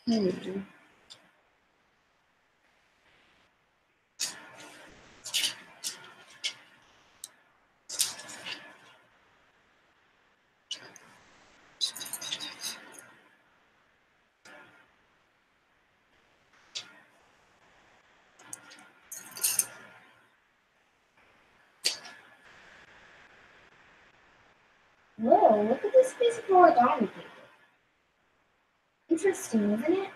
Hmm. Whoa, look at this piece of origami paper. Interesting, isn't it?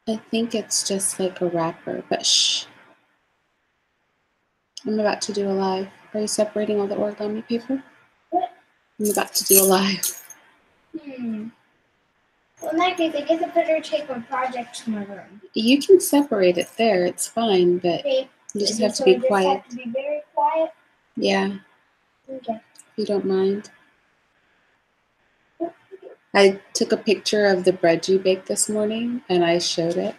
I think it's just like a wrapper, but shh. I'm about to do a live. Are you separating all the origami paper? What? I'm about to do a live. Well, in that case, I guess I better take my project to my room. You can separate it there. It's fine, but Okay. you just have to be quiet. Have to be very quiet? Yeah. Okay. If you don't mind. I took a picture of the bread you baked this morning, and I showed it.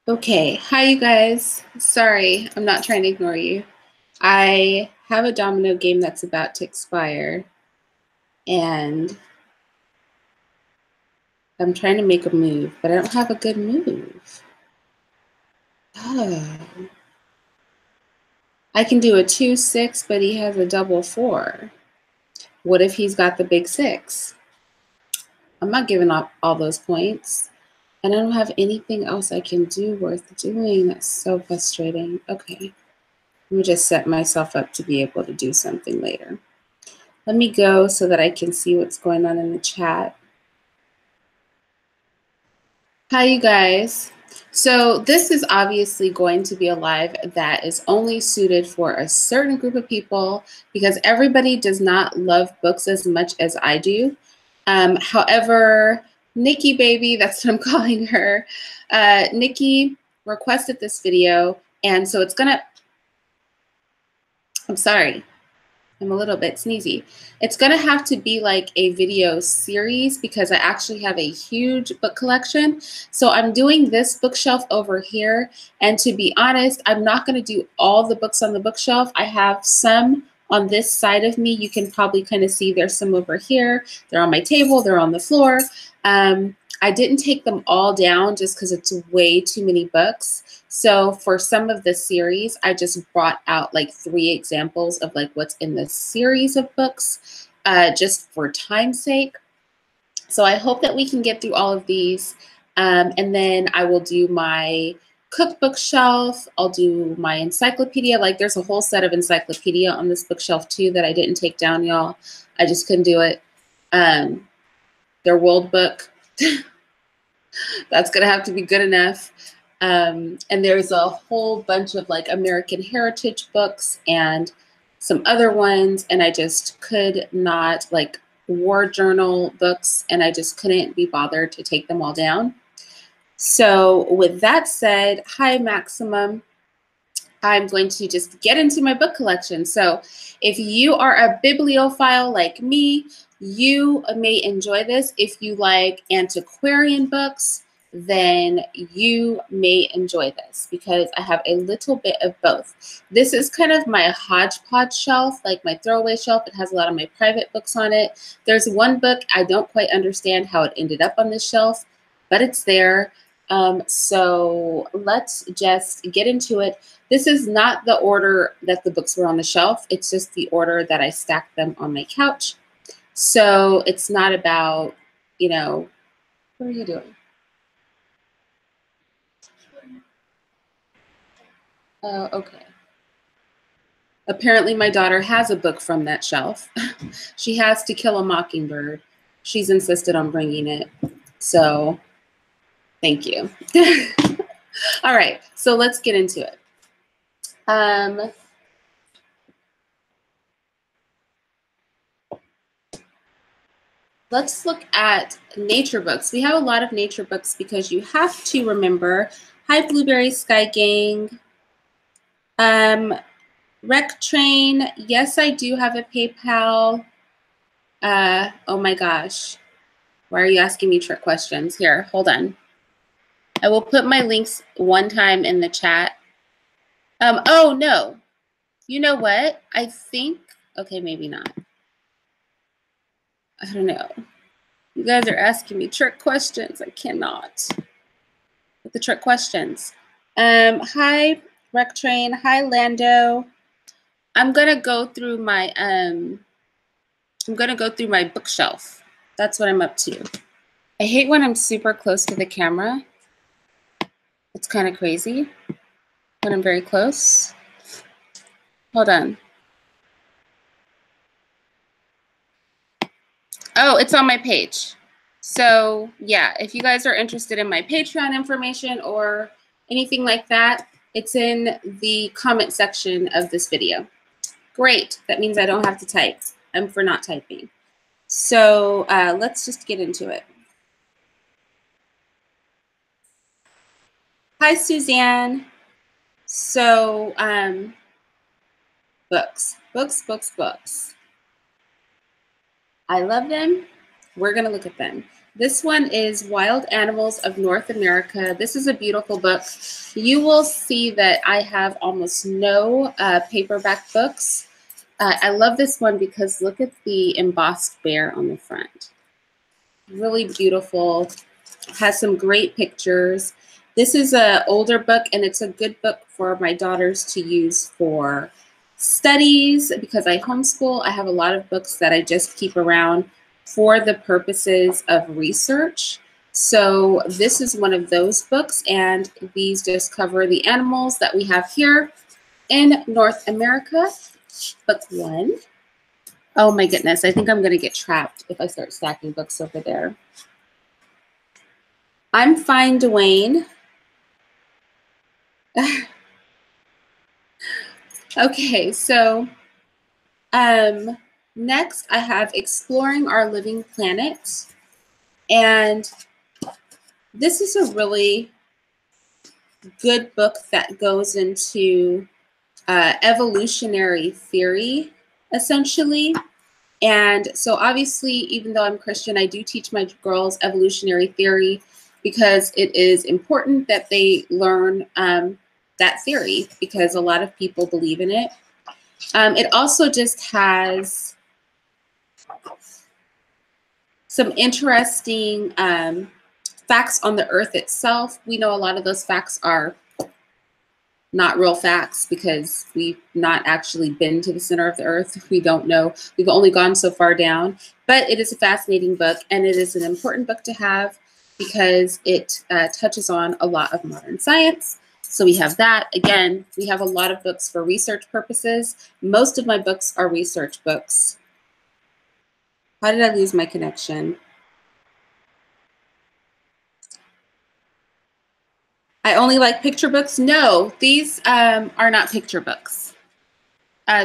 Okay, hi you guys. Sorry, I'm not trying to ignore you. I have a domino game that's about to expire, and I'm trying to make a move, but I don't have a good move. Oh. I can do a 2-6, but he has a double 4. What if he's got the big 6? I'm not giving up all those points. And I don't have anything else I can do worth doing. That's so frustrating. Okay. Let me just set myself up to be able to do something later. Let me go so that I can see what's going on in the chat. Hi, you guys. So this is obviously going to be a live that is only suited for a certain group of people because everybody does not love books as much as I do. However, Nikki baby, that's what I'm calling her, Nikki requested this video, and so it's gonna, I'm sorry, I'm a little bit sneezy. It's gonna have to be like a video series because I actually have a huge book collection. So I'm doing this bookshelf over here, and to be honest, I'm not gonna do all the books on the bookshelf. I have some on this side of me. You can probably kind of see there's some over here. They're on my table, they're on the floor. I didn't take them all down just because it's way too many books. So for some of the series, I just brought out like 3 examples of like what's in the series of books, just for time's sake. So I hope that we can get through all of these. And then I will do my cookbook shelf. I'll do my encyclopedia. Like there's a whole set of encyclopedia on this bookshelf too that I didn't take down, y'all. I just couldn't do it. Their world book. That's gonna have to be good enough. And there's a whole bunch of like American heritage books and some other ones, and I just could not, like war journal books, and I just couldn't be bothered to take them all down. So with that said, hi Maximum. I'm going to just get into my book collection. So if you are a bibliophile like me, you may enjoy this. If you like antiquarian books, then you may enjoy this because I have a little bit of both. This is kind of my hodgepodge shelf, like my throwaway shelf. It has a lot of my private books on it. There's one book I don't quite understand how it ended up on this shelf, but it's there. So let's just get into it. This is not the order that the books were on the shelf. It's just the order that I stacked them on my couch. So it's not about, you know, what are you doing? Oh, okay. Apparently my daughter has a book from that shelf. She has To Kill a Mockingbird. She's insisted on bringing it. So thank you. All right, so let's get into it. Let's look at nature books. We have a lot of nature books because you have to remember, hi Blueberry Sky Gang. Rec Train, yes, I do have a PayPal. Oh my gosh. Why are you asking me trick questions? Here, hold on. I will put my links one time in the chat. Oh no, you know what? I think Okay, maybe not. I don't know. You guys are asking me trick questions. I cannot with the trick questions. Hi, Rec Train. Hi, Lando. I'm gonna go through my bookshelf. That's what I'm up to. I hate when I'm super close to the camera. It's kind of crazy when I'm very close. Hold on. Oh, it's on my page. So yeah, if you guys are interested in my Patreon information or anything like that, it's in the comment section of this video. Great, that means I don't have to type. I'm for not typing. So let's just get into it. Hi, Suzanne. So books. I love them. We're gonna look at them. This one is Wild Animals of North America. This is a beautiful book. You will see that I have almost no paperback books. I love this one because look at the embossed bear on the front. Really beautiful. Has some great pictures. This is an older book, and it's a good book for my daughters to use for studies because I homeschool. I have a lot of books that I just keep around for the purposes of research. So this is one of those books, and these just cover the animals that we have here in North America. Book one. Oh my goodness, I think I'm gonna get trapped if I start stacking books over there. I'm fine, Dwayne. Okay, so next I have Exploring Our Living Planet. And this is a really good book that goes into evolutionary theory, essentially. And so obviously, even though I'm Christian, I do teach my girls evolutionary theory because it is important that they learn that theory because a lot of people believe in it. It also just has some interesting facts on the earth itself. We know a lot of those facts are not real facts because we've not actually been to the center of the earth. We don't know. We've only gone so far down. But it is a fascinating book, and it is an important book to have because it touches on a lot of modern science. So we have that. Again, we have a lot of books for research purposes. Most of my books are research books. How did I lose my connection? I only like picture books? No, these are not picture books.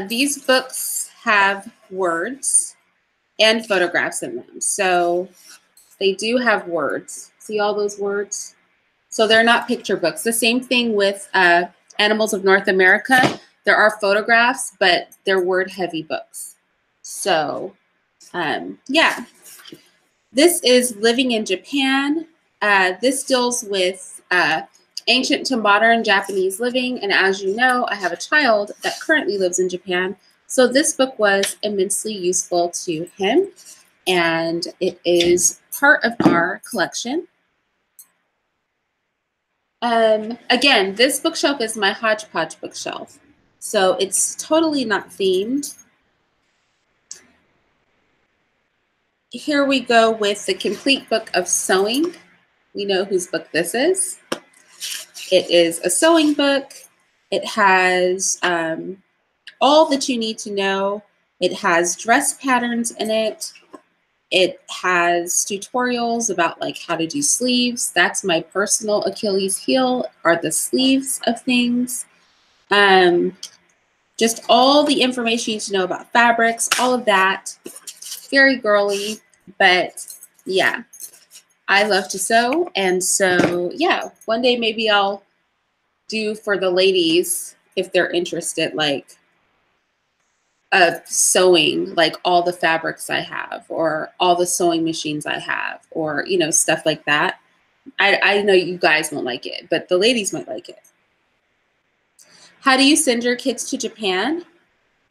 These books have words and photographs in them. So they do have words. See all those words? So they're not picture books. The same thing with Animals of North America. There are photographs, but they're word-heavy books. So yeah. This is Living in Japan. This deals with ancient to modern Japanese living. And as you know, I have a child that currently lives in Japan. So this book was immensely useful to him. And it is part of our collection. Again, this bookshelf is my hodgepodge bookshelf. So it's totally not themed. Here we go with the complete book of sewing. We know whose book this is. It is a sewing book. It has all that you need to know. It has dress patterns in it. It has tutorials about like how to do sleeves. That's my personal Achilles heel, are the sleeves of things. Just all the information you need to know about fabrics, all of that. Very girly, but yeah, I love to sew. And so, yeah, one day maybe I'll do for the ladies, if they're interested, like sewing, like all the fabrics I have or all the sewing machines I have or, you know, stuff like that. I know you guys won't like it, but the ladies might like it. How do you send your kids to Japan?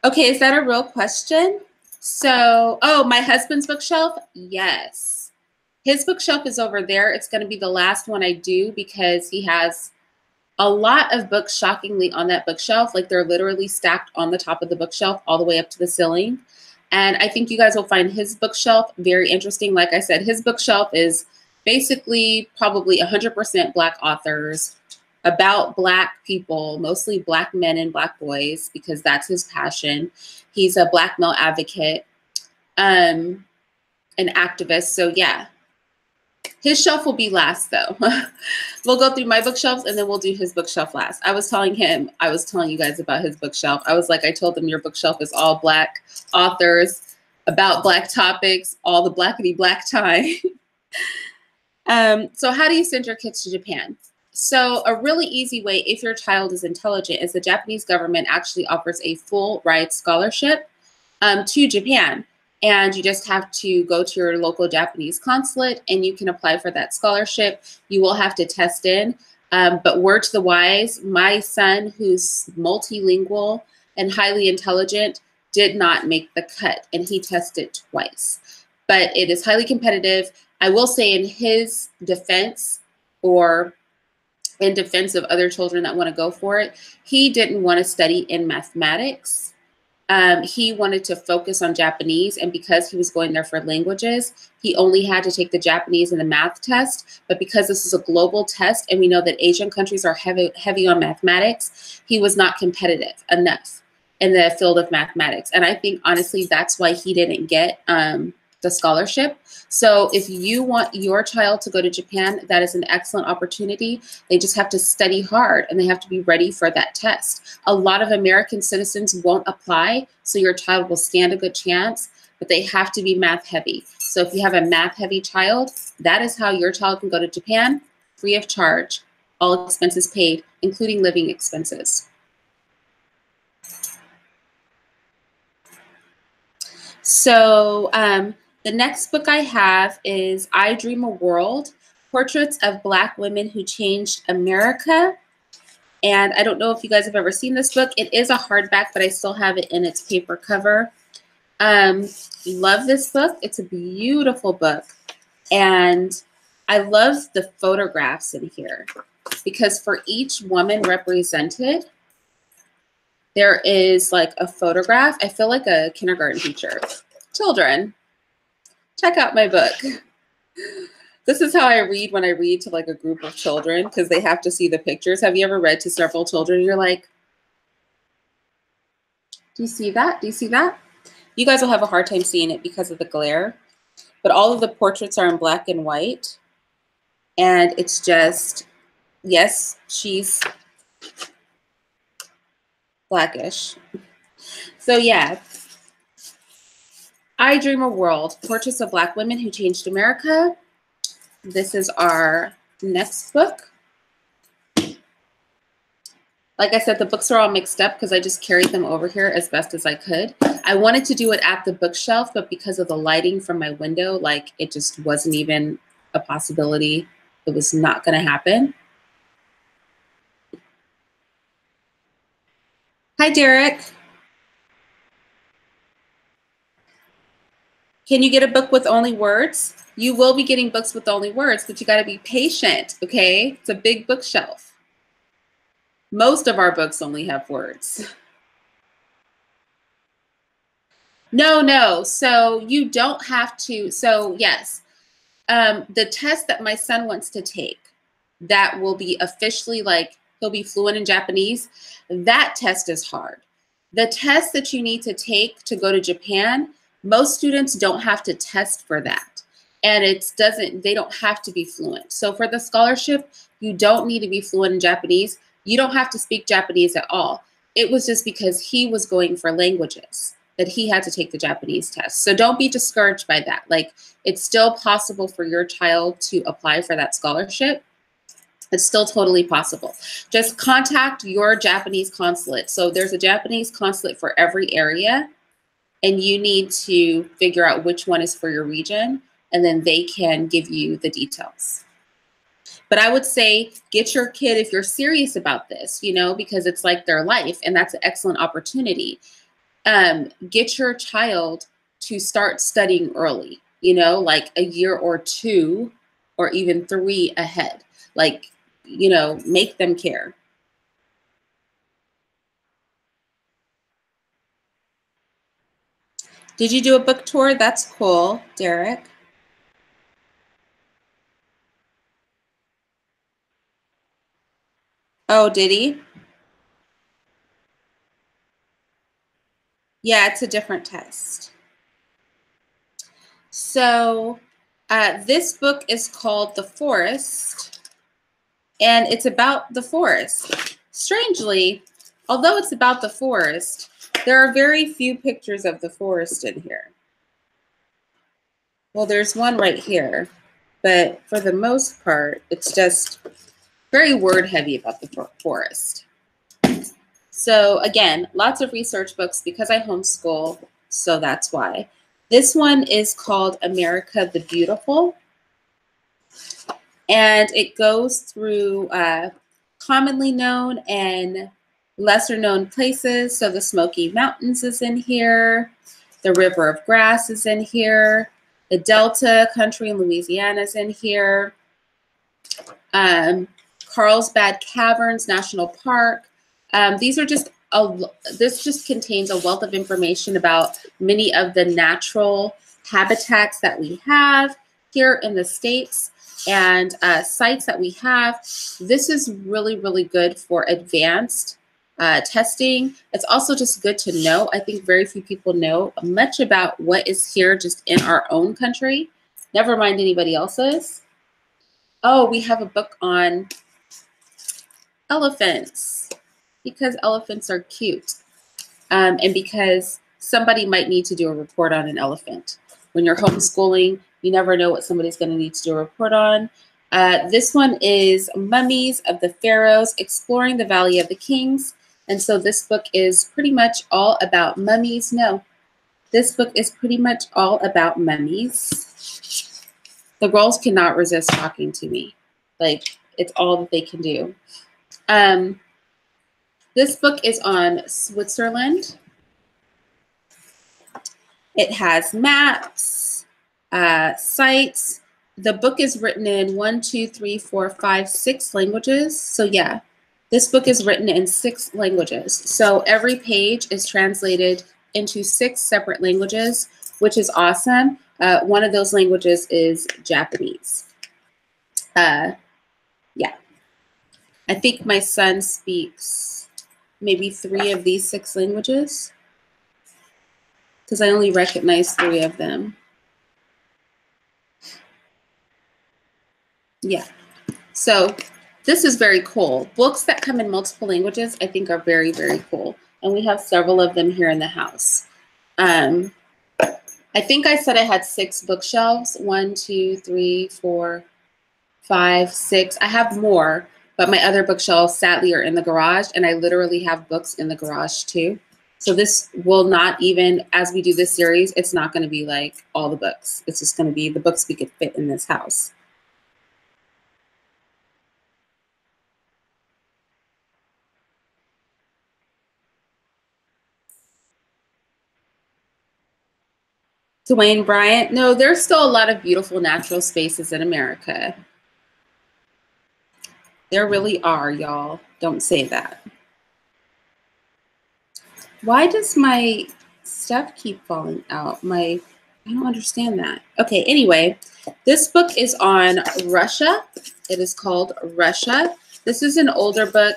Okay, is that a real question? So, oh, my husband's bookshelf? Yes. His bookshelf is over there. It's going to be the last one I do because he has a lot of books, shockingly, on that bookshelf. Like they're literally stacked on the top of the bookshelf all the way up to the ceiling. And I think you guys will find his bookshelf very interesting. Like I said, his bookshelf is basically probably 100% Black authors about Black people, mostly Black men and Black boys, because that's his passion. He's a Black male advocate, an activist. So yeah, his shelf will be last though. We'll go through my bookshelves and then we'll do his bookshelf last. I was telling you guys about his bookshelf. I was like, I told him your bookshelf is all Black authors about Black topics, all the blackity Black time. So how do you send your kids to Japan? So a really easy way, if your child is intelligent, is the Japanese government actually offers a full ride scholarship to Japan. And you just have to go to your local Japanese consulate and you can apply for that scholarship. You will have to test in. But word to the wise, my son, who's multilingual and highly intelligent, did not make the cut, and he tested twice. But it is highly competitive. I will say in his defense, or in defense of other children that want to go for it, he didn't want to study in mathematics. He wanted to focus on Japanese, and because he was going there for languages, he only had to take the Japanese and the math test. But because this is a global test, and we know that Asian countries are heavy on mathematics, he was not competitive enough in the field of mathematics. And I think, honestly, that's why he didn't get the scholarship. So if you want your child to go to Japan, that is an excellent opportunity. They just have to study hard and they have to be ready for that test. A lot of American citizens won't apply, so your child will stand a good chance, but they have to be math heavy. So if you have a math heavy child, that is how your child can go to Japan free of charge, all expenses paid, including living expenses. So the next book I have is I Dream a World, Portraits of Black Women Who Changed America. And I don't know if you guys have ever seen this book. It is a hardback, but I still have it in its paper cover. Love this book. It's a beautiful book. And I love the photographs in here because for each woman represented, there is like a photograph. I feel like a kindergarten teacher. Children, check out my book. This is how I read when I read to like a group of children because they have to see the pictures. Have you ever read to several children and you're like, do you see that? Do you see that? You guys will have a hard time seeing it because of the glare, but all of the portraits are in black and white. And it's just, yes, she's Blackish. So yeah, I Dream a World, Portraits of Black Women Who Changed America. This is our next book. Like I said, the books are all mixed up because I just carried them over here as best as I could. I wanted to do it at the bookshelf, but because of the lighting from my window, like it just wasn't even a possibility. It was not going to happen. Hi, Derek. Can you get a book with only words? You will be getting books with only words, but you got to be patient, okay? It's a big bookshelf. Most of our books only have words. No. So you don't have to. So yes, the test that my son wants to take, that will be officially like, he'll be fluent in Japanese. That test is hard. The test that you need to take to go to Japan, most students don't have to test for that. And they don't have to be fluent. So for the scholarship, you don't need to be fluent in Japanese. You don't have to speak Japanese at all. It was just because he was going for languages that he had to take the Japanese test. So don't be discouraged by that. Like, it's still possible for your child to apply for that scholarship. It's still totally possible. Just contact your Japanese consulate. So there's a Japanese consulate for every area, and you need to figure out which one is for your region, and then they can give you the details. But I would say get your kid, if you're serious about this, because it's like their life, and that's an excellent opportunity. get your child to start studying early, you know, like a year or two or even 3 ahead. Like, you know, make them care. Did you do a book tour? That's cool, Derek. Oh, did he? Yeah, it's a different test. So this book is called The Forest, and it's about the forest. Strangely, although it's about the forest, there are very few pictures of the forest in here. Well, there's one right here, but for the most part, it's just very word heavy about the forest. So again, lots of research books because I homeschool, so that's why. This one is called America the Beautiful, and it goes through commonly known and lesser known places. So the Smoky Mountains is in here, the River of Grass is in here, the Delta country in Louisiana is in here, Carlsbad Caverns National Park. These are just this just contains a wealth of information about many of the natural habitats that we have here in the States and sites that we have. This is really, really good for advanced testing. It's also just good to know. I think very few people know much about what is here just in our own country, never mind anybody else's. Oh, we have a book on elephants because elephants are cute and because somebody might need to do a report on an elephant. When you're homeschooling, you never know what somebody's going to need to do a report on. This one is Mummies of the Pharaohs, Exploring the Valley of the Kings. And so this book is pretty much all about mummies. No, this book is pretty much all about mummies. The girls cannot resist talking to me. Like, it's all that they can do. This book is on Switzerland. It has maps, sites. The book is written in 1, 2, 3, 4, 5, 6 languages. So yeah, this book is written in 6 languages. So every page is translated into 6 separate languages, which is awesome. One of those languages is Japanese. Yeah. I think my son speaks maybe 3 of these 6 languages because I only recognize 3 of them. Yeah. So this is very cool. Books that come in multiple languages, I think, are very, very cool. And we have several of them here in the house. I think I said I had 6 bookshelves. 1, 2, 3, 4, 5, 6. I have more, but my other bookshelves sadly are in the garage, and I literally have books in the garage too. So this will not even, as we do this series, it's not going to be like all the books. It's just going to be the books we could fit in this house. Dwayne Bryant. No, there's still a lot of beautiful natural spaces in America. There really are, y'all. Don't say that. Why does my stuff keep falling out? I don't understand that. Okay, anyway, this book is on Russia. It is called Russia. This is an older book,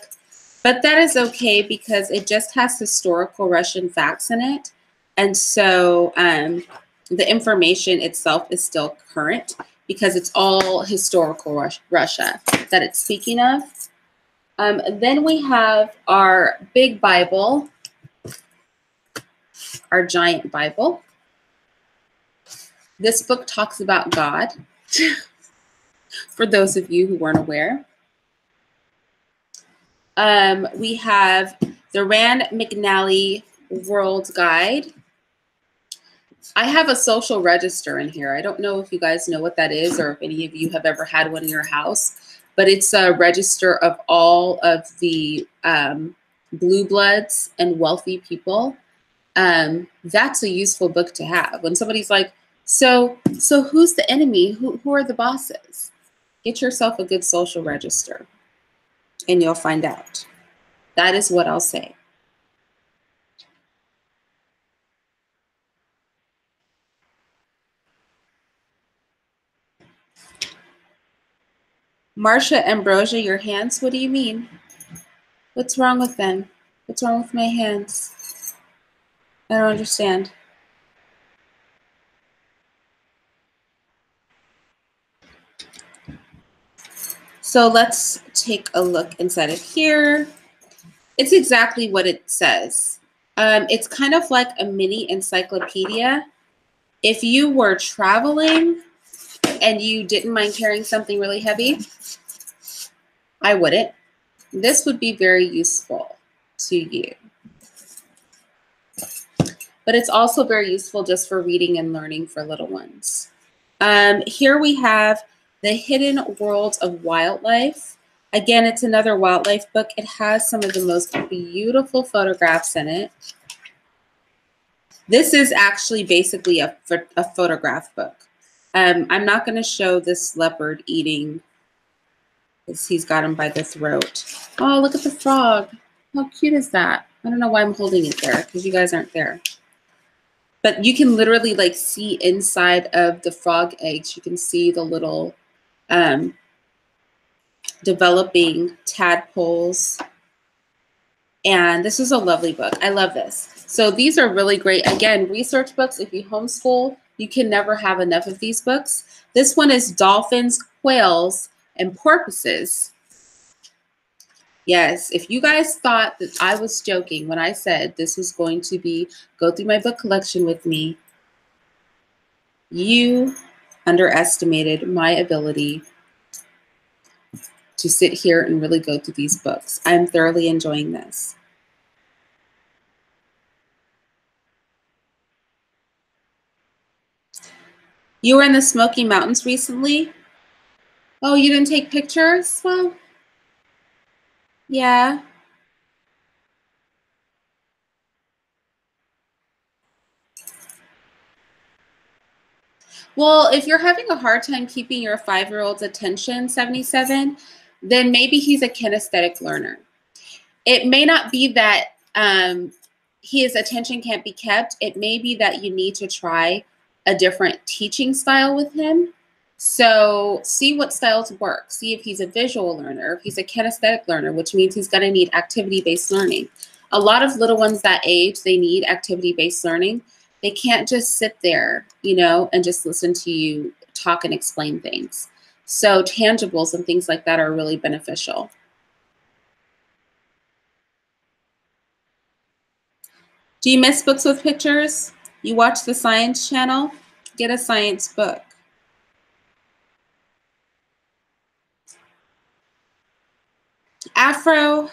but that is okay because it just has historical Russian facts in it. And so the information itself is still current because it's all historical Russia that it's speaking of. Then we have our big Bible, our giant Bible. This book talks about God, for those of you who weren't aware. We have the Rand McNally World Guide. I have a social register in here. I don't know if you guys know what that is or if any of you have ever had one in your house, but it's a register of all of the blue bloods and wealthy people That's a useful book to have. When somebody's like, so who's the enemy? Who are the bosses? Get yourself a good social register and you'll find out. That is what I'll say. Marcia Ambrosia, your hands? What do you mean? What's wrong with them? What's wrong with my hands? I don't understand. So let's take a look inside of here. It's exactly what it says. It's kind of like a mini encyclopedia. If you were traveling and you didn't mind carrying something really heavy, I wouldn't. This would be very useful to you. But it's also very useful just for reading and learning for little ones. Here we have The Hidden Worlds of Wildlife. Again, it's another wildlife book. It has some of the most beautiful photographs in it. This is actually basically a photograph book. I'm not going to show this leopard eating because he's got him by the throat. Oh, look at the frog. How cute is that? I don't know why I'm holding it there because you guys aren't there. But you can literally like see inside of the frog eggs. You can see the little developing tadpoles. And this is a lovely book. I love this. So these are really great. Again, research books. If you homeschool, you can never have enough of these books. This one is Dolphins, Whales, and Porpoises. Yes, if you guys thought that I was joking when I said this was going to be go through my book collection with me, you underestimated my ability to sit here and really go through these books. I'm thoroughly enjoying this. You were in the Smoky Mountains recently? Oh, you didn't take pictures? Well, yeah. Well, if you're having a hard time keeping your 5-year-old's attention, 77, then maybe he's a kinesthetic learner. It may not be that his attention can't be kept. It may be that you need to try a different teaching style with him. So see what styles work. See if he's a visual learner, if he's a kinesthetic learner, which means he's going to need activity-based learning. A lot of little ones that age, they need activity-based learning. They can't just sit there, you know, and just listen to you talk and explain things. So tangibles and things like that are really beneficial. Do you miss books with pictures? You watch the Science Channel? Get a science book. Afro,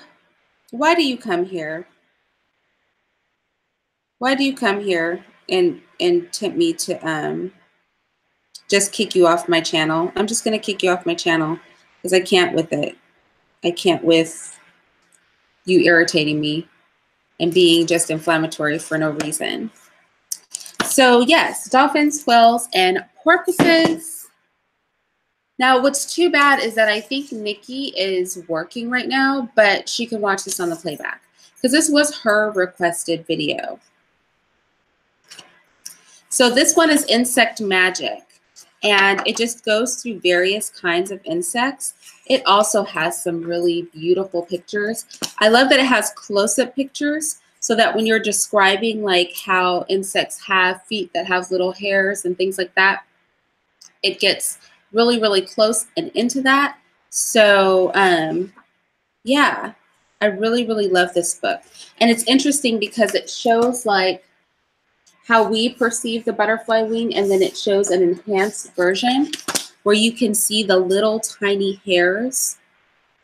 why do you come here? Why do you come here and tempt me to just kick you off my channel? I'm just going to kick you off my channel because I can't with it. I can't with you irritating me and being just inflammatory for no reason. So yes, dolphins, whales, and porpoises. Now, what's too bad is that I think Nikki is working right now, but she can watch this on the playback because this was her requested video. So this one is Insect Magic, and it just goes through various kinds of insects. It also has some really beautiful pictures. I love that it has close-up pictures so that when you're describing like how insects have feet that have little hairs and things like that, it gets really, really close and into that. So yeah, I really, really love this book. And it's interesting because it shows like how we perceive the butterfly wing, and then it shows an enhanced version where you can see the little tiny hairs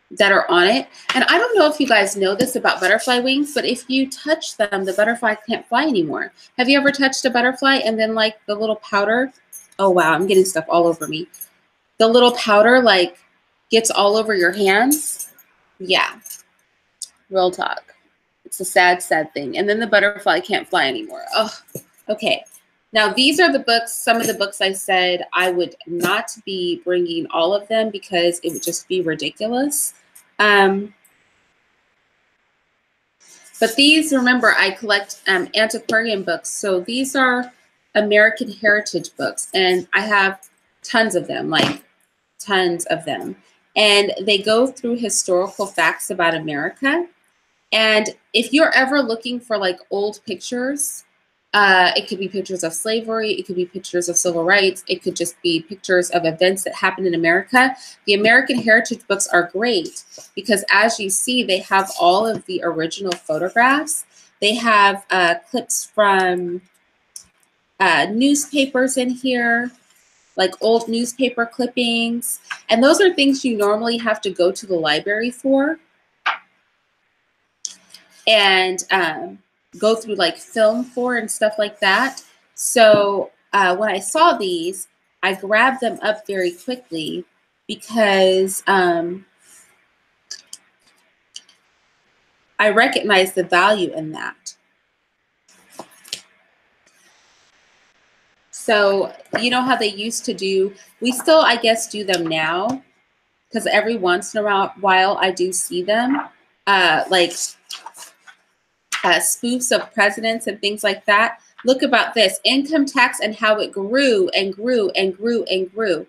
that are on it. And I don't know if you guys know this about butterfly wings, but if you touch them, the butterfly can't fly anymore. Have you ever touched a butterfly and then like the little powder? Oh wow, I'm getting stuff all over me. The little powder like gets all over your hands. Yeah, real talk. It's a sad, sad thing. And then the butterfly can't fly anymore. Oh, okay. Now, these are the books, some of the books I said I would not be bringing all of them because it would just be ridiculous. But these, remember, I collect antiquarian books. So these are American heritage books. And I have tons of them, like tons of them. And they go through historical facts about America. And if you're ever looking for like old pictures, it could be pictures of slavery, it could be pictures of civil rights, it could just be pictures of events that happened in America. The American heritage books are great because, as you see, they have all of the original photographs. They have clips from newspapers in here, like old newspaper clippings. And those are things you normally have to go to the library for and go through like film for and stuff like that. So when I saw these, I grabbed them up very quickly because I recognize the value in that. So you know how they used to do, we still, I guess, do them now because every once in a while I do see them, like spoofs of presidents and things like that. Look about this, income tax and how it grew and grew and grew and grew.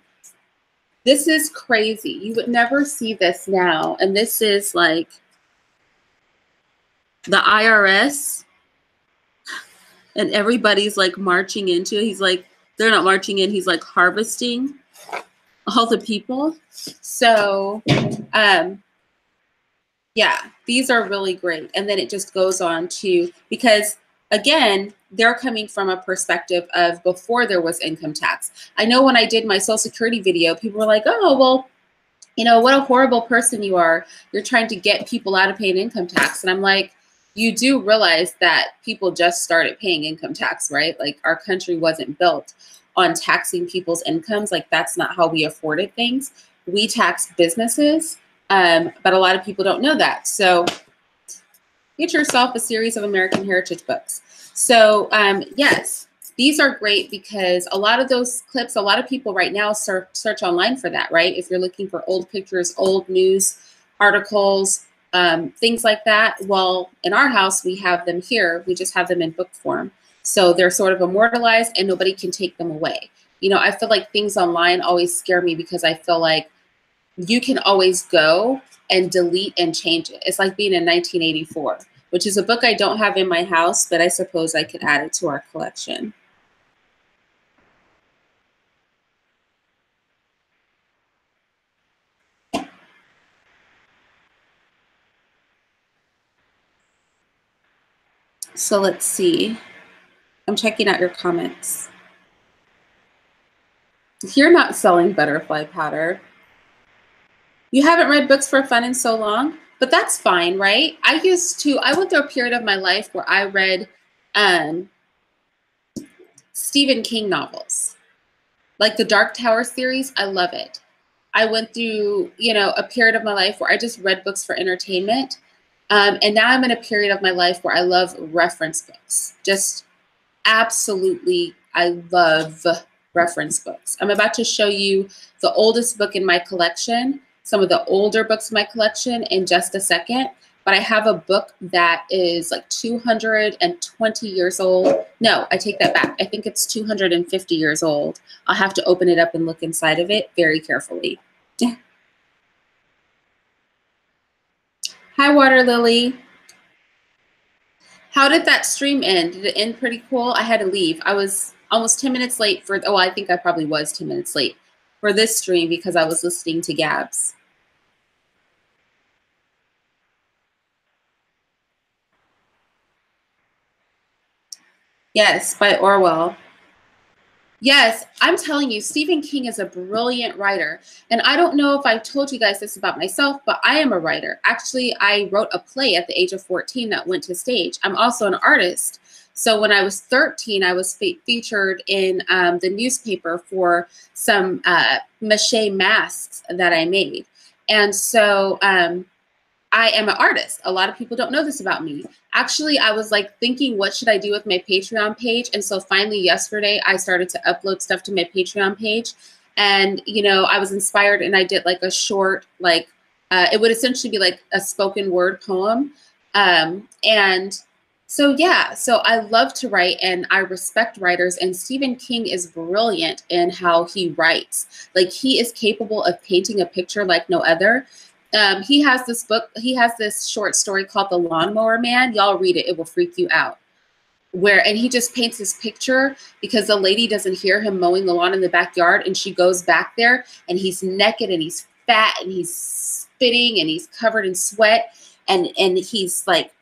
This is crazy. You would never see this now. And this is like the IRS and everybody's like marching into it. He's like, they're not marching in, he's like harvesting all the people. So, yeah, these are really great. And then it just goes on to, because again, they're coming from a perspective of before there was income tax. I know when I did my Social Security video, people were like, oh, well, you know, what a horrible person you are. You're trying to get people out of paying income tax. And I'm like, you do realize that people just started paying income tax, right? Like our country wasn't built on taxing people's incomes. Like that's not how we afforded things. We tax businesses. But a lot of people don't know that. So get yourself a series of American heritage books. So yes, these are great because a lot of those clips, a lot of people right now search online for that, right? If you're looking for old pictures, old news articles, things like that. Well, in our house, we have them here. We just have them in book form. So they're sort of immortalized and nobody can take them away. You know, I feel like things online always scare me because I feel like you can always go and delete and change it. It's like being in 1984, which is a book I don't have in my house, but I suppose I could add it to our collection. So let's see. I'm checking out your comments. You're not selling butterfly powder. You haven't read books for fun in so long, but that's fine, right? I went through a period of my life where I read Stephen King novels, like the Dark Tower series. I love it. I went through, you know, a period of my life where I just read books for entertainment. And now I'm in a period of my life where I love reference books. Just absolutely, I love reference books. I'm about to show you the oldest book in my collection, some of the older books in my collection in just a second. But I have a book that is like 220 years old. No, I take that back. I think it's 250 years old. I'll have to open it up and look inside of it very carefully. Hi, Water Lily. How did that stream end? Did it end pretty cool? I had to leave. I was almost 10 minutes late for, oh, I think I probably was 10 minutes late for this stream because I was listening to Gabs. Yes, by Orwell. Yes, I'm telling you, Stephen King is a brilliant writer. And I don't know if I've told you guys this about myself, but I am a writer. Actually, I wrote a play at the age of 14 that went to stage. I'm also an artist. So when I was 13, I was featured in the newspaper for some mache masks that I made. And so I am an artist. A lot of people don't know this about me. Actually, I was like thinking, what should I do with my Patreon page? And so finally yesterday, I started to upload stuff to my Patreon page. And, you know, I was inspired and I did like a short, like, it would essentially be like a spoken word poem. And so, yeah, so I love to write and I respect writers. And Stephen King is brilliant in how he writes. Like, he is capable of painting a picture like no other. He has this book, he has this short story called The Lawnmower Man. Y'all read it, it will freak you out. And he just paints this picture because the lady doesn't hear him mowing the lawn in the backyard, and she goes back there and he's naked and he's fat and he's spitting and he's covered in sweat and he's like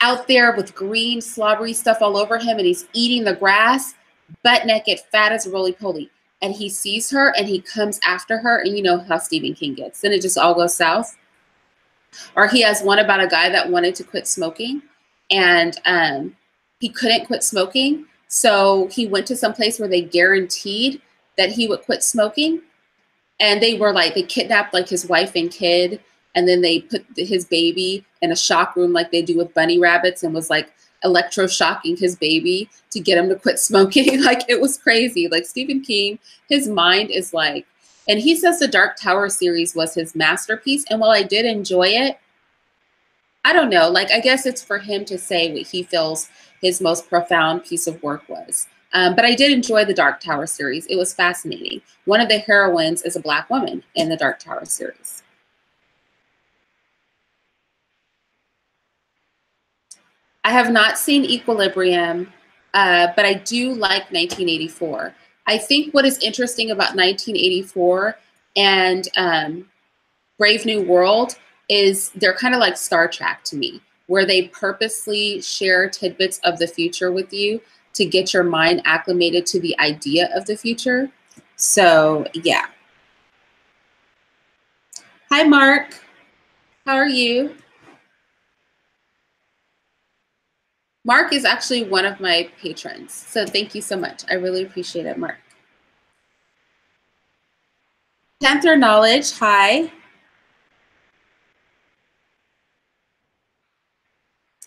out there with green slobbery stuff all over him and he's eating the grass, butt naked, fat as a roly-poly. And he sees her and he comes after her, and you know how Stephen King gets. Then it just all goes south. Or he has one about a guy that wanted to quit smoking, and he couldn't quit smoking. So he went to some place where they guaranteed that he would quit smoking. And they were like, they kidnapped like his wife and kid. And then they put his baby in a shock room like they do with bunny rabbits, and was like electroshocking his baby to get him to quit smoking. Like, it was crazy. Like, Stephen King, his mind is like, and he says the Dark Tower series was his masterpiece. And while I did enjoy it, I don't know, like, I guess it's for him to say what he feels his most profound piece of work was. But I did enjoy the Dark Tower series. It was fascinating. One of the heroines is a Black woman in the Dark Tower series. I have not seen Equilibrium, but I do like 1984. I think what is interesting about 1984 and Brave New World is they're kind of like Star Trek to me, where they purposely share tidbits of the future with you to get your mind acclimated to the idea of the future. So, yeah. Hi, Mark. How are you? Mark is actually one of my patrons, so thank you so much. I really appreciate it, Mark. Panther Knowledge, hi.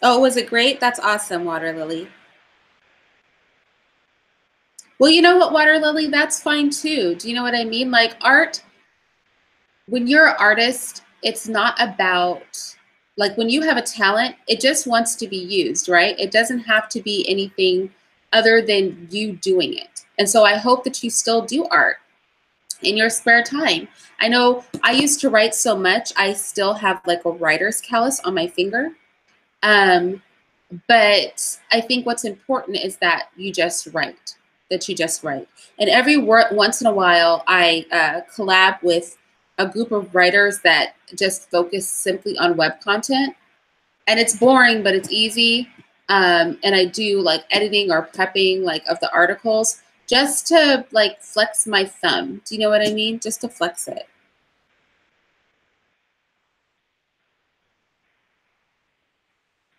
Oh, was it great? That's awesome, Water Lily. Well, you know what, Water Lily, that's fine too. Do you know what I mean? Like, art, when you're an artist, it's not about, like, when you have a talent, it just wants to be used, right? It doesn't have to be anything other than you doing it. And so I hope that you still do art in your spare time. I know I used to write so much, I still have like a writer's callus on my finger. But I think what's important is that you just write, And every once in a while, I collab with a group of writers that just focus simply on web content. And it's boring, but it's easy. And I do like editing or prepping like of the articles just to like flex my thumb. Do you know what I mean? Just to flex it.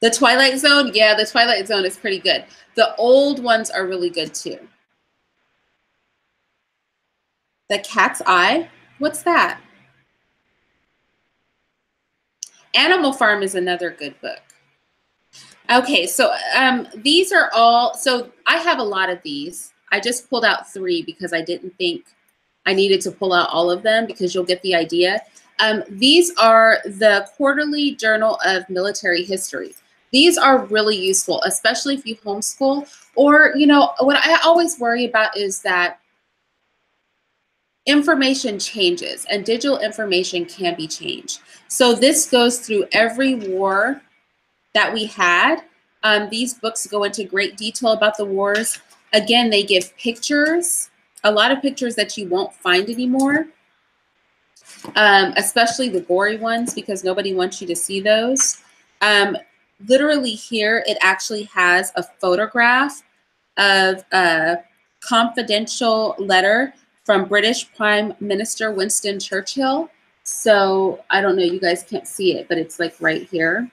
The Twilight Zone? Yeah, the Twilight Zone is pretty good. The old ones are really good too. The Cat's Eye? What's that? Animal Farm is another good book. Okay, so these are all, so I have a lot of these. I just pulled out 3 because I didn't think I needed to pull out all of them, because you'll get the idea. These are the Quarterly Journal of Military History. These are really useful, especially if you homeschool, or, you know, what I always worry about is that information changes and digital information can be changed. So this goes through every war that we had. These books go into great detail about the wars. Again, they give pictures, a lot of pictures that you won't find anymore, especially the gory ones, because nobody wants you to see those. Literally here, it actually has a photograph of a confidential letter from British Prime Minister Winston Churchill. So I don't know, you guys can't see it, but it's like right here.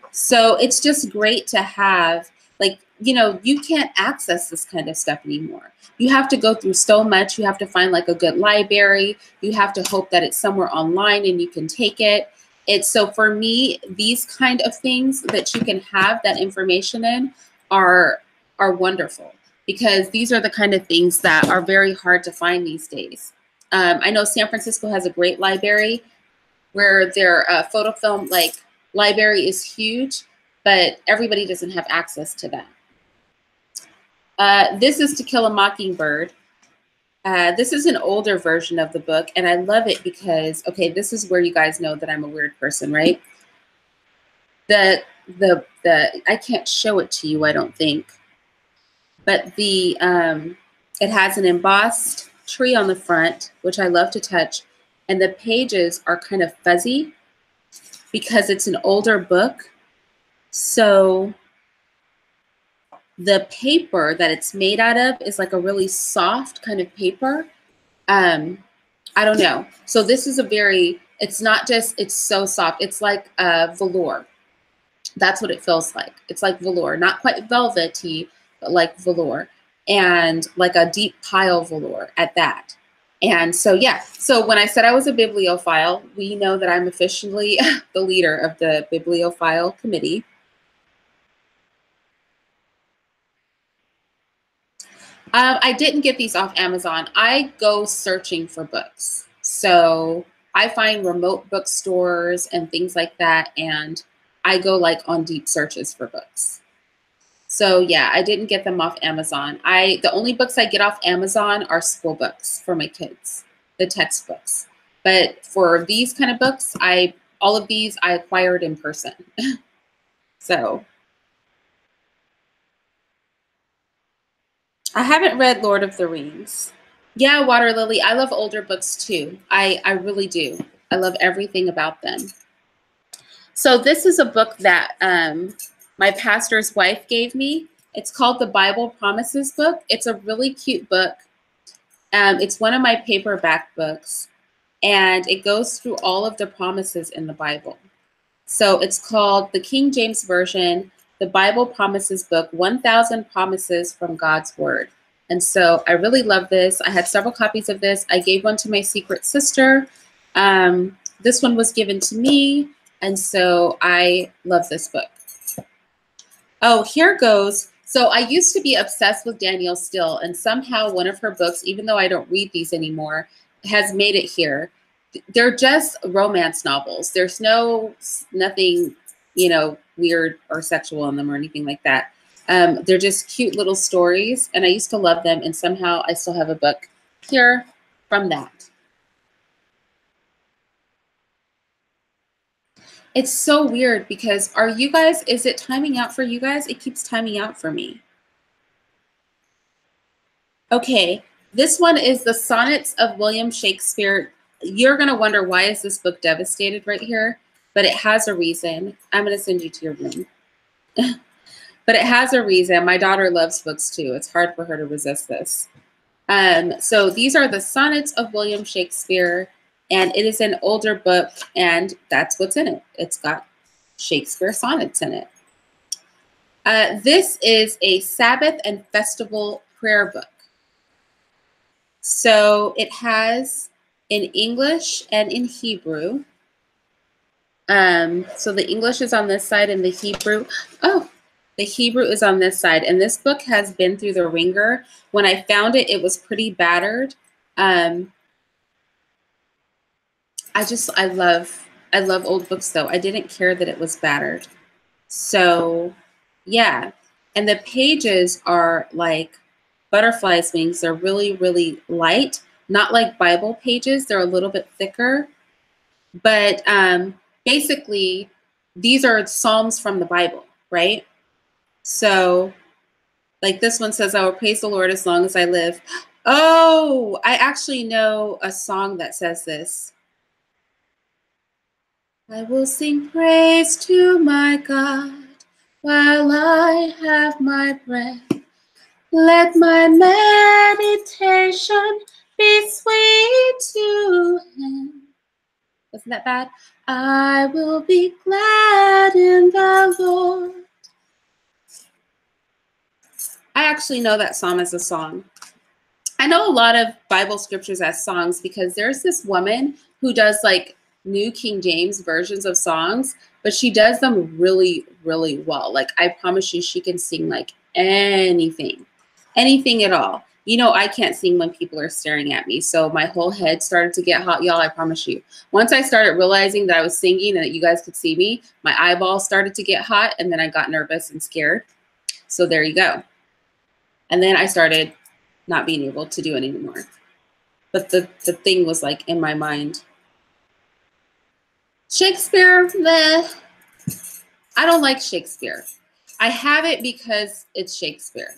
So it's just great to have, like, you know, you can't access this kind of stuff anymore. You have to go through so much. You have to find like a good library. You have to hope that it's somewhere online and you can take it. It's so for me, these kind of things that you can have that information in are wonderful, because these are the kind of things that are very hard to find these days. I know San Francisco has a great library where their photo film library is huge, but everybody doesn't have access to that. This is To Kill a Mockingbird. This is an older version of the book, and I love it because, okay, this is where you guys know that I'm a weird person, right? I can't show it to you, I don't think, but it has an embossed tree on the front, which I love to touch, and the pages are kind of fuzzy because it's an older book. So the paper that it's made out of is like a really soft kind of paper. I don't know. So this is it's not just, it's so soft. It's like velour. That's what it feels like. It's like velour, not quite velvety, but like velour, and like a deep pile velour at that. And so, yeah, so when I said I was a bibliophile, we know that I'm officially the leader of the Bibliophile committee. I didn't get these off Amazon. I go searching for books. So I find remote bookstores and things like that, and I go like on deep searches for books. So yeah, I didn't get them off Amazon. The only books I get off Amazon are school books for my kids, the textbooks. But for these kind of books, all of these I acquired in person. So I haven't read Lord of the Rings. Yeah, Water Lily. I love older books too. I really do. I love everything about them. So this is a book that my pastor's wife gave me. It's called The Bible Promises Book. It's a really cute book. It's one of my paperback books, and it goes through all of the promises in the Bible. So it's called the King James Version, The Bible Promises Book, 1,000 Promises from God's Word. And so I really love this. I had several copies of this. I gave one to my secret sister. This one was given to me. And so I love this book. Oh, here goes. So I used to be obsessed with Danielle Steele, and somehow one of her books, even though I don't read these anymore, has made it here. They're just romance novels. There's nothing, weird or sexual in them or anything like that. They're just cute little stories, and I used to love them, and somehow I still have a book here from that. It's so weird because is it timing out for you guys? It keeps timing out for me. Okay, this one is the Sonnets of William Shakespeare. You're going to wonder, why is this book devastated right here? But it has a reason. I'm going to send you to your room. But it has a reason. My daughter loves books too. It's hard for her to resist this. So these are the Sonnets of William Shakespeare, and it is an older book, and that's what's in it. It's got Shakespeare sonnets in it. This is a Sabbath and festival prayer book. So it has in English and in Hebrew. So the English is on this side and the Hebrew is on this side. And this book has been through the ringer. When I found it, it was pretty battered. I love old books though. I didn't care that it was battered. So yeah. And the pages are like butterflies' wings. They're really, really light, not like Bible pages. They're a little bit thicker. But basically, these are Psalms from the Bible, right? So like this one says, I will praise the Lord as long as I live. Oh, I actually know a song that says this. I will sing praise to my God while I have my breath. Let my meditation be sweet to him. Wasn't that bad? I will be glad in the Lord. I actually know that psalm as a song. I know a lot of Bible scriptures as songs because there's this woman who does like New King James versions of songs, but she does them really, really well. Like, I promise you, she can sing like anything at all. You know, I can't sing when people are staring at me. So my whole head started to get hot, y'all, I promise you. Once I started realizing that I was singing and that you guys could see me, my eyeballs started to get hot, and then I got nervous and scared. So there you go. And then I started not being able to do it anymore. But the thing was like in my mind. Shakespeare, meh. I don't like Shakespeare. I have it because it's Shakespeare,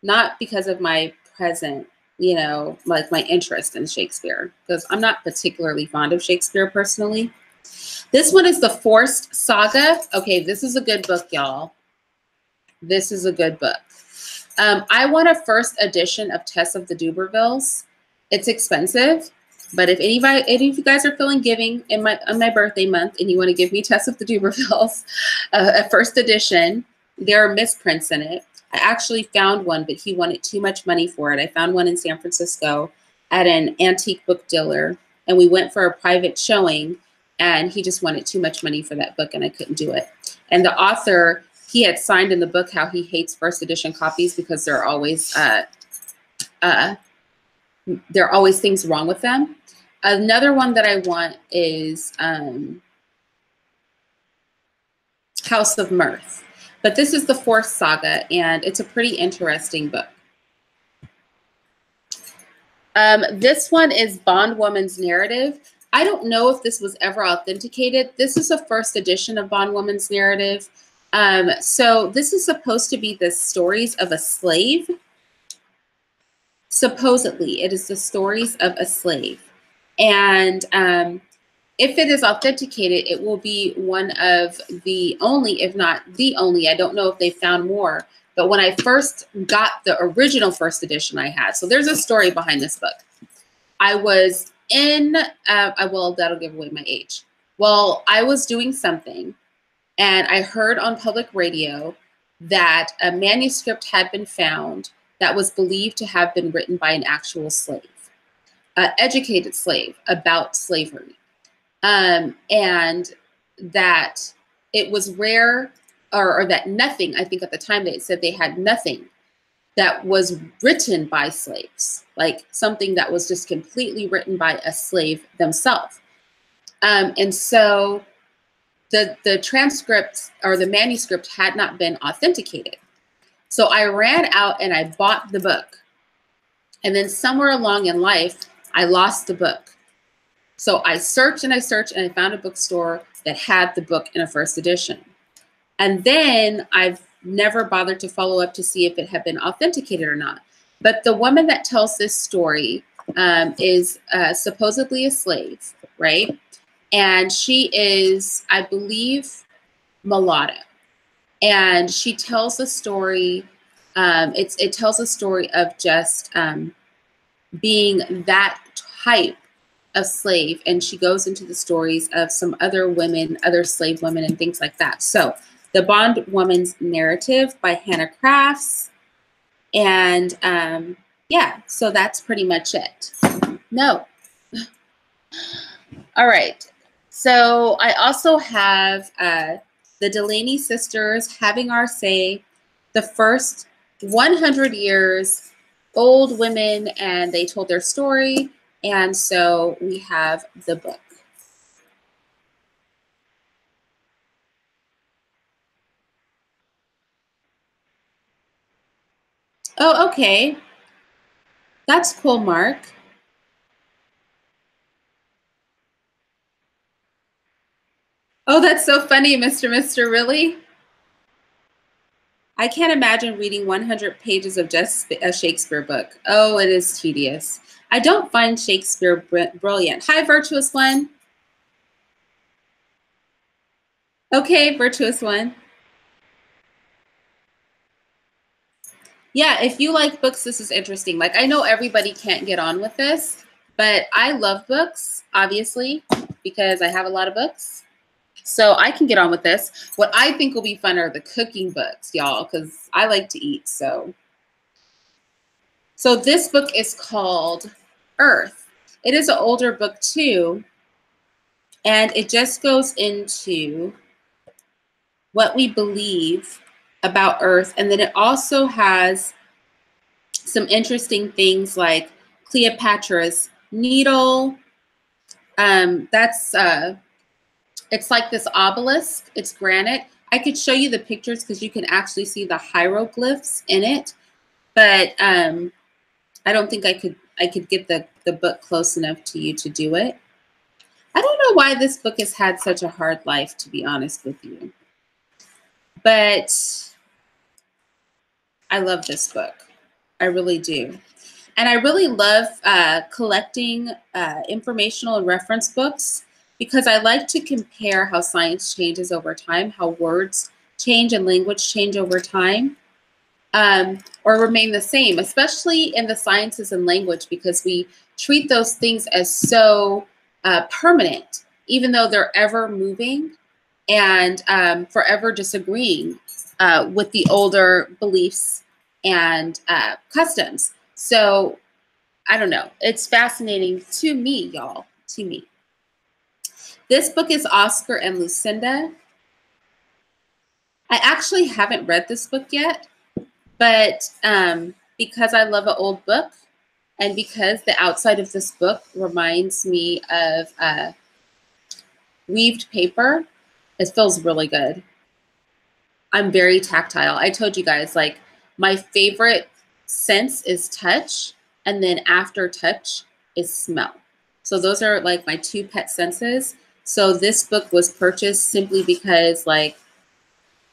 not because of my present, you know, like my interest in Shakespeare, because I'm not particularly fond of Shakespeare personally. This one is The Forced Saga. Okay, this is a good book, y'all. This is a good book. I want a first edition of Tess of the Dubervilles. It's expensive, but if any of you guys are feeling giving on my birthday month and you want to give me Tess of the Dubervilles, a first edition, there are misprints in it. I actually found one, but he wanted too much money for it. I found one in San Francisco at an antique book dealer, and we went for a private showing, and he just wanted too much money for that book, and I couldn't do it. And the author, he had signed in the book how he hates first edition copies because there are always things wrong with them. Another one that I want is House of Mirth. But this is The Forced Saga, and it's a pretty interesting book. This one is Bondwoman's Narrative. I don't know if this was ever authenticated. This is a first edition of Bondwoman's Narrative. So this is supposed to be the stories of a slave. Supposedly, it is the stories of a slave. And if it is authenticated, it will be one of the only, if not the only, I don't know if they found more, but when I first got the original first edition I had, so there's a story behind this book. I was in, well, that'll give away my age. Well, I was doing something, and I heard on public radio that a manuscript had been found that was believed to have been written by an actual slave, an educated slave about slavery. And that it was rare, or that nothing, I think at the time they said they had nothing that was written by slaves, like something that was just completely written by a slave themselves. And so the transcript or the manuscript had not been authenticated. So I ran out and I bought the book. And then somewhere along in life, I lost the book. So I searched and I searched, and I found a bookstore that had the book in a first edition. And then I've never bothered to follow up to see if it had been authenticated or not. But the woman that tells this story is supposedly a slave, right? And she is, I believe, mulatto. And she tells a story, it tells a story of just being that type of slave, and she goes into the stories of some other women, other slave women, and things like that. So The Bondwoman's Narrative by Hannah Crafts. And yeah, so that's pretty much it. No. All right. So I also have the Delaney sisters having our say, the first 100 years, old women, and they told their story. And so we have the book. Oh, okay. That's cool, Mark. Oh, that's so funny, Mr. Really? I can't imagine reading 100 pages of just a Shakespeare book. Oh, it is tedious. I don't find Shakespeare brilliant. Hi, Virtuous One. Okay, Virtuous One. Yeah, if you like books, this is interesting. Like, I know everybody can't get on with this, but I love books, obviously, because I have a lot of books. So I can get on with this. What I think will be fun are the cooking books, y'all, because I like to eat. So this book is called Earth. It is an older book too. And it just goes into what we believe about Earth. And then it also has some interesting things like Cleopatra's needle. It's like this obelisk. It's granite. I could show you the pictures because you can actually see the hieroglyphs in it. But I don't think I could get the book close enough to you to do it. I don't know why this book has had such a hard life, to be honest with you. But I love this book. I really do. And I really love collecting informational and reference books because I like to compare how science changes over time, how words change and language change over time, or remain the same, especially in the sciences and language, because we treat those things as so permanent, even though they're ever moving and forever disagreeing with the older beliefs and customs. So I don't know. It's fascinating to me, y'all, to me. This book is Oscar and Lucinda. I actually haven't read this book yet, but because I love an old book and because the outside of this book reminds me of weaved paper, it feels really good. I'm very tactile. I told you guys, like, my favorite sense is touch, and then after touch is smell. So those are like my two pet senses. So this book was purchased simply because like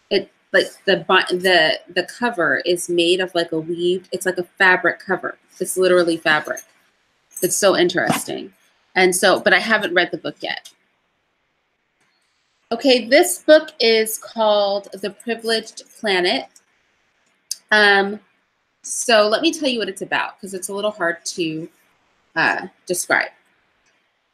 the cover is made of like a weaved, it's like a fabric cover. It's literally fabric. It's so interesting. And so, but I haven't read the book yet. Okay, this book is called The Privileged Planet. So let me tell you what it's about, because it's a little hard to describe.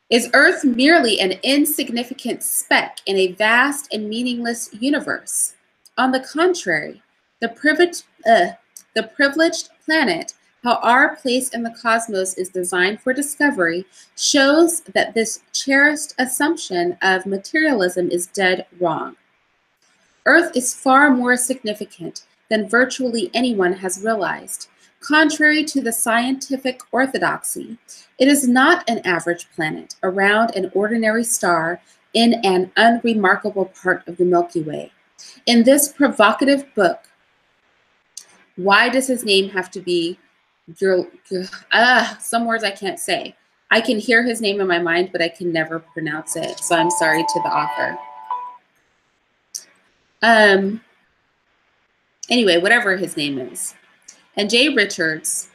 Is Earth merely an insignificant speck in a vast and meaningless universe? On the contrary, the privileged planet, how our place in the cosmos is designed for discovery, shows that this cherished assumption of materialism is dead wrong. Earth is far more significant than virtually anyone has realized. Contrary to the scientific orthodoxy, it is not an average planet around an ordinary star in an unremarkable part of the Milky Way. In this provocative book, why does his name have to be some words I can't say. I can hear his name in my mind, but I can never pronounce it. So I'm sorry to the author. Anyway, whatever his name is. And Jay Richards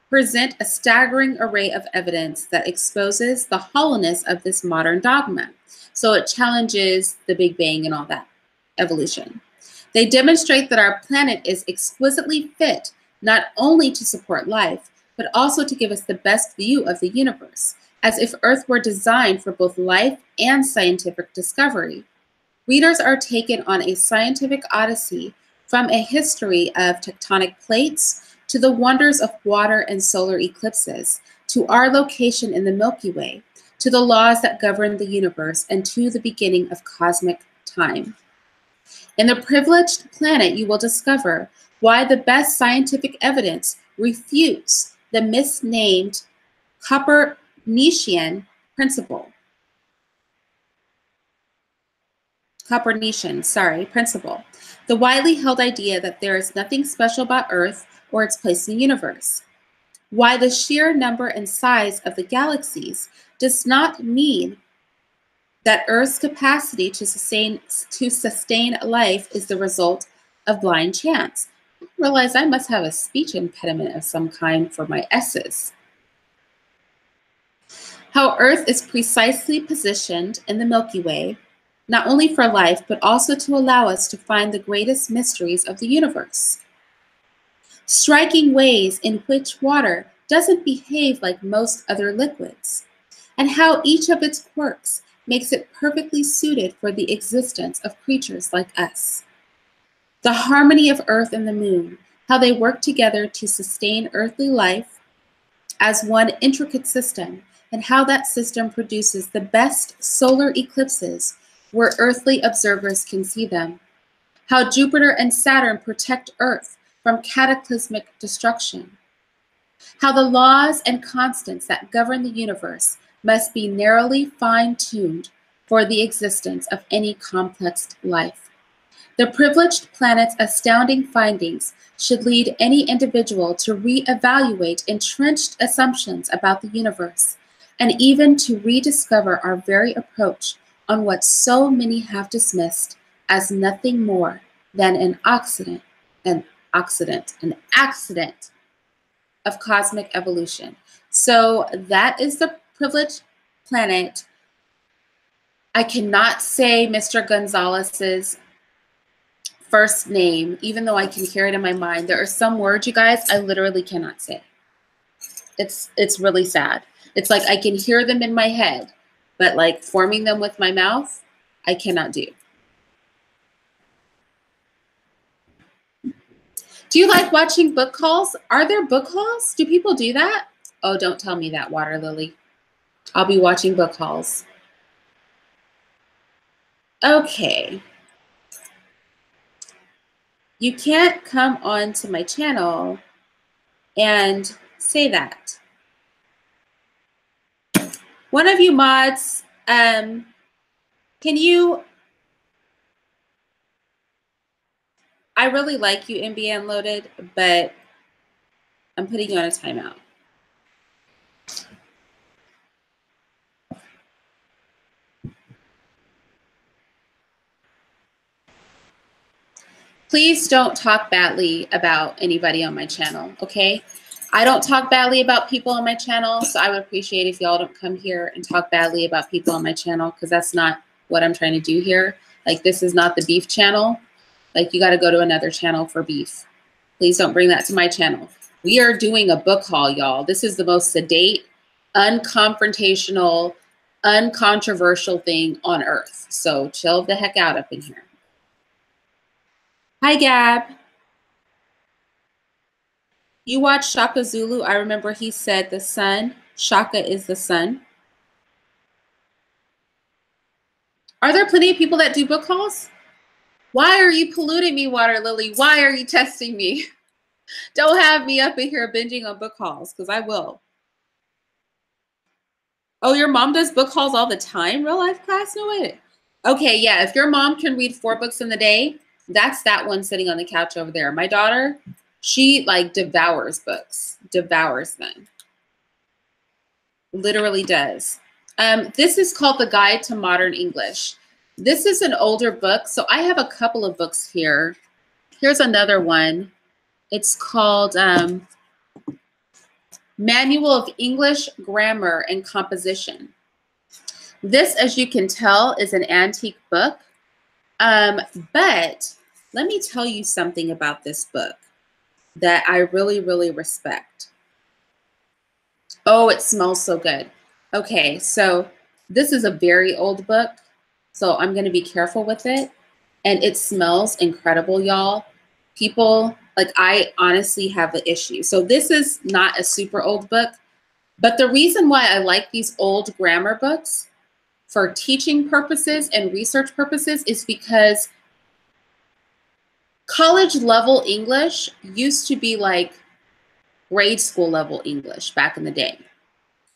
present a staggering array of evidence that exposes the hollowness of this modern dogma. So it challenges the Big Bang and all that, evolution. They demonstrate that our planet is exquisitely fit not only to support life, but also to give us the best view of the universe, as if Earth were designed for both life and scientific discovery. Readers are taken on a scientific odyssey from a history of tectonic plates to the wonders of water and solar eclipses, to our location in the Milky Way, to the laws that govern the universe, and to the beginning of cosmic time. In The Privileged Planet, you will discover why the best scientific evidence refutes the misnamed Copernican principle. The widely held idea that there is nothing special about Earth or its place in the universe. Why the sheer number and size of the galaxies does not mean that Earth's capacity to sustain life is the result of blind chance. I realize I must have a speech impediment of some kind for my S's. How Earth is precisely positioned in the Milky Way, not only for life, but also to allow us to find the greatest mysteries of the universe. Striking ways in which water doesn't behave like most other liquids, and how each of its quirks makes it perfectly suited for the existence of creatures like us. The harmony of Earth and the Moon, how they work together to sustain earthly life as one intricate system, and how that system produces the best solar eclipses where earthly observers can see them, how Jupiter and Saturn protect Earth from cataclysmic destruction, how the laws and constants that govern the universe must be narrowly fine-tuned for the existence of any complex life. The privileged planet's astounding findings should lead any individual to re-evaluate entrenched assumptions about the universe, and even to rediscover our very approach on what so many have dismissed as nothing more than an accident of cosmic evolution. So that is the privileged planet. I cannot say Mr. Gonzalez's first name, even though I can hear it in my mind. There are some words, you guys, I literally cannot say. It's really sad. It's like I can hear them in my head, but like forming them with my mouth, I cannot do. Do you like watching book hauls? Are there book hauls? Do people do that? Oh, don't tell me that, Water Lily. I'll be watching book hauls. Okay. You can't come on to my channel and say that. One of you mods, can you, I really like you, MB Unloaded, but I'm putting you on a timeout. Please don't talk badly about anybody on my channel, okay? I don't talk badly about people on my channel, so I would appreciate if y'all don't come here and talk badly about people on my channel, because that's not what I'm trying to do here. Like, this is not the beef channel. Like, you got to go to another channel for beef. Please don't bring that to my channel. We are doing a book haul, y'all. This is the most sedate, unconfrontational, uncontroversial thing on earth. So chill the heck out up in here. Hi, Gab. You watch Shaka Zulu. I remember he said the sun. Shaka is the sun. Are there plenty of people that do book hauls? Why are you polluting me, Water Lily? Why are you testing me? Don't have me up in here binging on book hauls, because I will. Oh, your mom does book hauls all the time? Real life class? No way. Okay, yeah, if your mom can read 4 books in the day, that's that one sitting on the couch over there. My daughter, she like devours books, devours them. Literally does. This is called The Guide to Modern English. This is an older book, so I have a couple of books here. Here's another one. It's called Manual of English Grammar and Composition. This, as you can tell, is an antique book, but let me tell you something about this book that I really, really respect. Oh, it smells so good. Okay, so this is a very old book, so I'm going to be careful with it, and it smells incredible, y'all. People, like, I honestly have an issue. So this is not a super old book, but the reason why I like these old grammar books for teaching purposes and research purposes is because college level English used to be like grade school level English back in the day.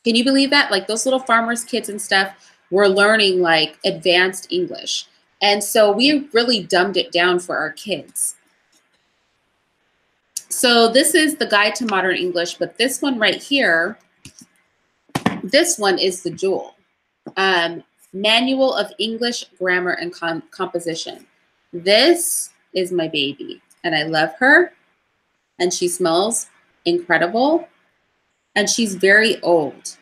Can you believe that? Like, those little farmers' kids and stuff were learning like advanced English. And so we really dumbed it down for our kids. So this is The Guide to Modern English, but this one right here, this one is the jewel. Manual of English Grammar and Composition. This is my baby, and I love her, and she smells incredible, and she's very old.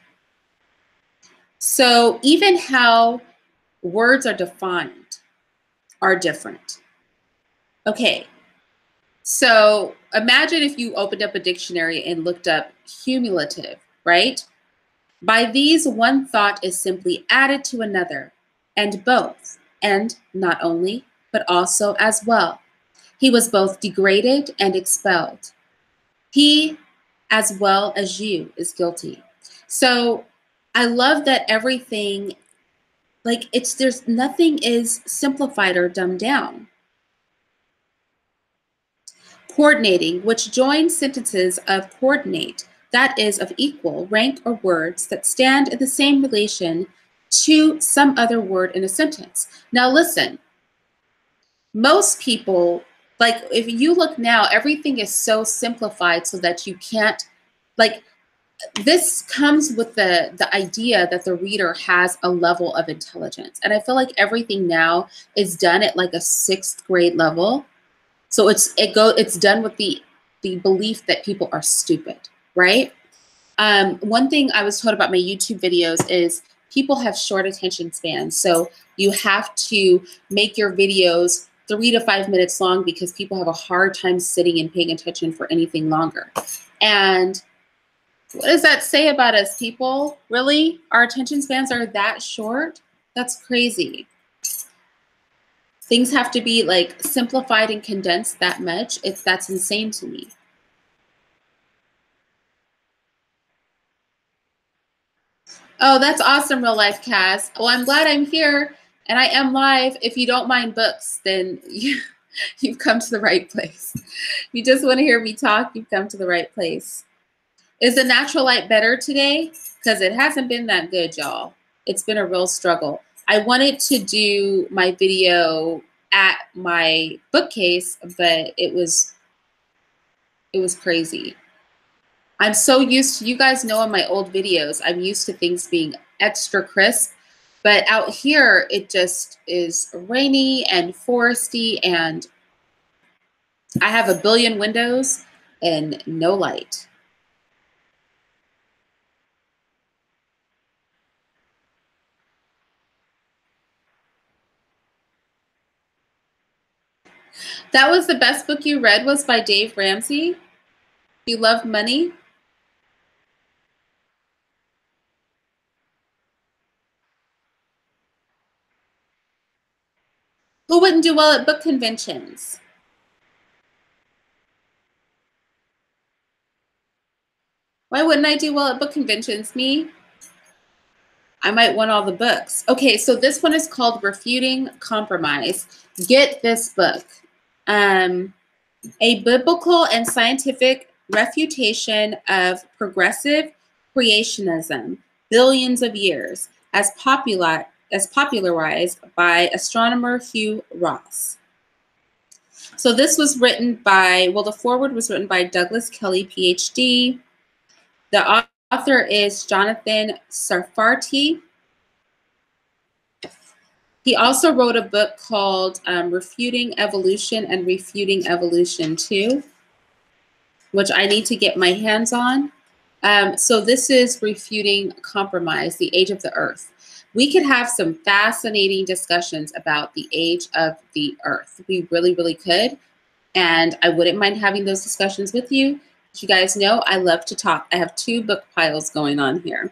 So even how words are defined are different. Okay, so imagine if you opened up a dictionary and looked up cumulative, right? By these, one thought is simply added to another, and both, and not only, but also as well. He was both degraded and expelled. He, as well as you, is guilty. So I love that everything, like there's nothing is simplified or dumbed down. Coordinating, which joins sentences of coordinate, that is of equal rank or words that stand in the same relation to some other word in a sentence. Now listen, most people, like if you look now, everything is so simplified so that you can't, like, this comes with the idea that the reader has a level of intelligence. And I feel like everything now is done at like a 6th grade level. So it's done with the belief that people are stupid, right? One thing I was told about my YouTube videos is people have short attention spans. So you have to make your videos 3 to 5 minutes long because people have a hard time sitting and paying attention for anything longer. And what does that say about us, people? Really? Our attention spans are that short? That's crazy. Things have to be like simplified and condensed that much. That's insane to me. Oh, that's awesome, real life, Kaz. Well, I'm glad I'm here and I am live. If you don't mind books, then you've come to the right place. If you just want to hear me talk, you've come to the right place. Is the natural light better today? Because it hasn't been that good, y'all. It's been a real struggle. I wanted to do my video at my bookcase, but it was crazy. I'm so used to, you guys know in my old videos, I'm used to things being extra crisp, but out here it just is rainy and foresty and I have a billion windows and no light. That was the best book you read was by Dave Ramsey. You love money? Who wouldn't do well at book conventions? Why wouldn't I do well at book conventions? Me? I might want all the books. Okay, so this one is called Refuting Compromise. Get this book. A biblical and scientific refutation of progressive creationism, billions of years, as popularized by astronomer Hugh Ross. So this was written by, well, the foreword was written by Douglas Kelly, PhD. The author is Jonathan Sarfati. He also wrote a book called Refuting Evolution and Refuting Evolution 2, which I need to get my hands on. So this is Refuting Compromise, the Age of the Earth. We could have some fascinating discussions about the age of the Earth. We really, really could. And I wouldn't mind having those discussions with you. As you guys know, I love to talk. I have 2 book piles going on here.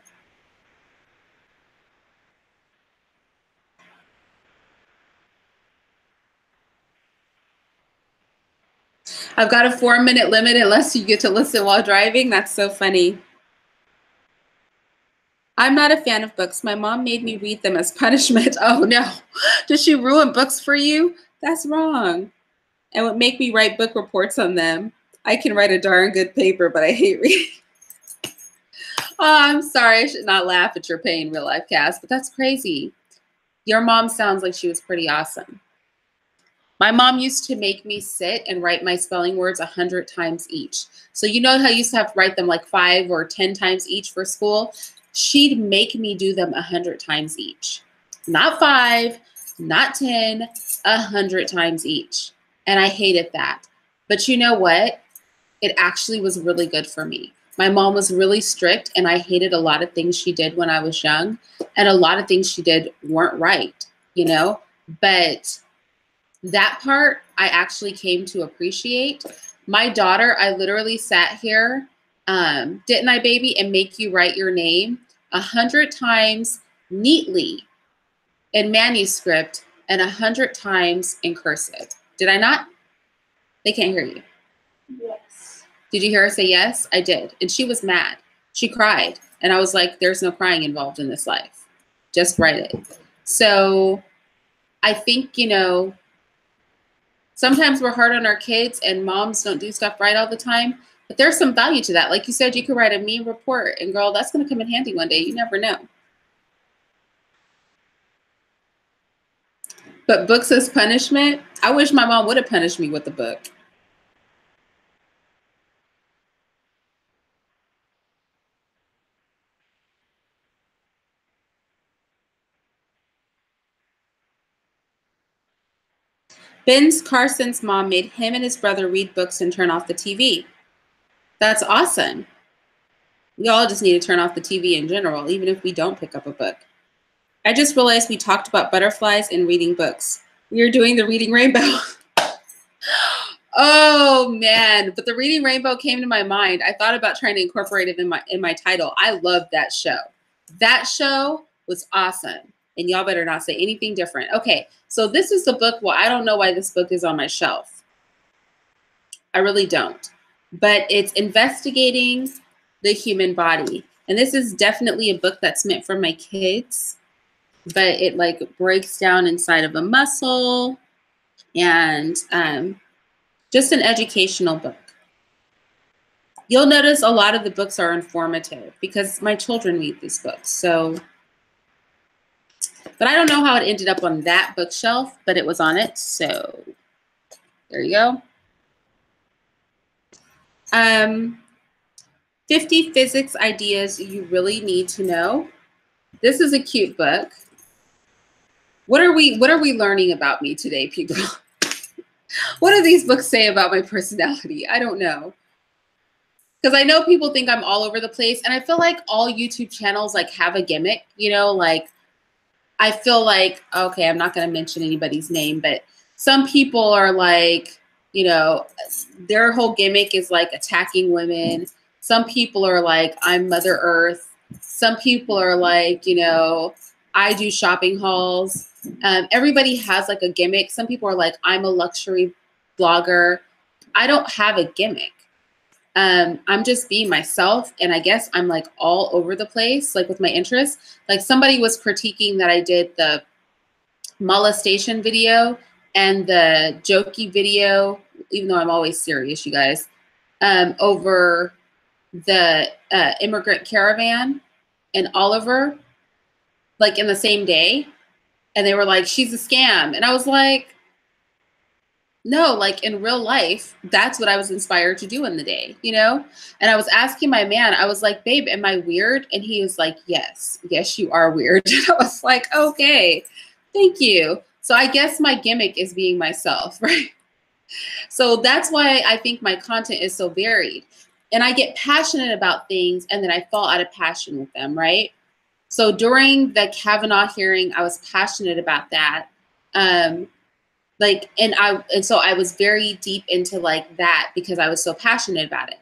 I've got a 4-minute limit unless you get to listen while driving. That's so funny. I'm not a fan of books. My mom made me read them as punishment. Oh no, does she ruin books for you? That's wrong. And would make me write book reports on them. I can write a darn good paper, but I hate reading. Oh, I'm sorry. I should not laugh at your pain, real life, Cass, but that's crazy. Your mom sounds like she was pretty awesome. My mom used to make me sit and write my spelling words 100 times each. So you know how I used to have to write them like 5 or 10 times each for school? She'd make me do them 100 times each. Not 5, not 10, 100 times each. And I hated that. But you know what? It actually was really good for me. My mom was really strict and I hated a lot of things she did when I was young. And a lot of things she did weren't right, you know? But that part I actually came to appreciate. My daughter, I literally sat here, didn't I, baby, and make you write your name 100 times neatly in manuscript and 100 times in cursive. Did I not? They can't hear you. Yes. Did you hear her say yes? I did. And she was mad. She cried. And I was like, there's no crying involved in this life. Just write it. So I think, you know, sometimes we're hard on our kids and moms don't do stuff right all the time. But there's some value to that. Like you said, you could write a meme report, and girl, that's going to come in handy one day. You never know. But books as punishment, I wish my mom would have punished me with the book. Ben Carson's mom made him and his brother read books and turn off the TV. That's awesome. We all just need to turn off the TV in general, even if we don't pick up a book. I just realized we talked about butterflies and reading books. We are doing the Reading Rainbow. Oh man, but the Reading Rainbow came to my mind. I thought about trying to incorporate it in my title. I loved that show. That show was awesome. And y'all better not say anything different. Okay, so this is the book. Well, I don't know why this book is on my shelf. I really don't. But it's investigating the human body. And this is definitely a book that's meant for my kids. But it like breaks down inside of a muscle, and just an educational book. You'll notice a lot of the books are informative because my children read these books. So, but I don't know how it ended up on that bookshelf, but it was on it. So there you go. 50 physics ideas you really need to know. This is a cute book. What are we learning about me today, people? What do these books say about my personality? I don't know. Because I know people think I'm all over the place, and I feel like all YouTube channels like have a gimmick, you know, like I feel like, okay, I'm not going to mention anybody's name, but some people are like, you know, their whole gimmick is like attacking women. Some people are like, I'm Mother Earth. Some people are like, you know, I do shopping hauls. Everybody has like a gimmick. Some people are like, I'm a luxury blogger. I don't have a gimmick. I'm just being myself. And I guess I'm like all over the place, like with my interests. Like somebody was critiquing that I did the molestation video and the jokey video, even though I'm always serious, you guys, over the immigrant caravan and Oliver, like in the same day. And they were like, she's a scam. And I was like, no, like in real life, that's what I was inspired to do in the day, you know? And I was asking my man, I was like, babe, am I weird? And he was like, yes, you are weird. And I was like, okay, thank you. So I guess my gimmick is being myself, right? So that's why I think my content is so varied. And I get passionate about things and then I fall out of passion with them, right? So during the Kavanaugh hearing, I was passionate about that. And so I was very deep into like that because I was so passionate about it.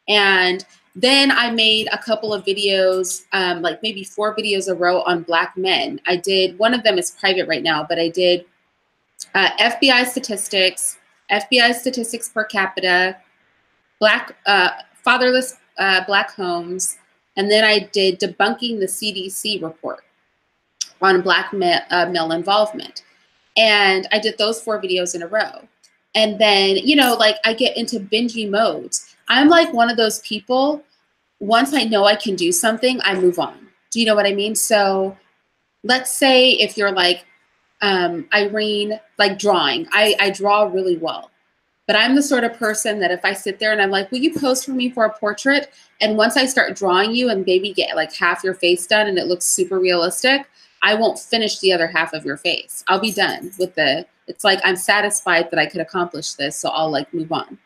And then I made a couple of videos, like maybe 4 videos a row on Black men. I did, one of them is private right now, but I did FBI statistics per capita, fatherless Black homes, and then I did debunking the CDC report on Black male involvement. And I did those 4 videos in a row. And then, you know, like I get into binging modes. I'm like one of those people, once I know I can do something, I move on. Do you know what I mean? So let's say if you're like Irene, like drawing, I draw really well. But I'm the sort of person that if I sit there and I'm like, will you pose for me for a portrait? And once I start drawing you and maybe get like half your face done and it looks super realistic, I won't finish the other half of your face. I'll be done with it's like I'm satisfied that I could accomplish this, so I'll like move on.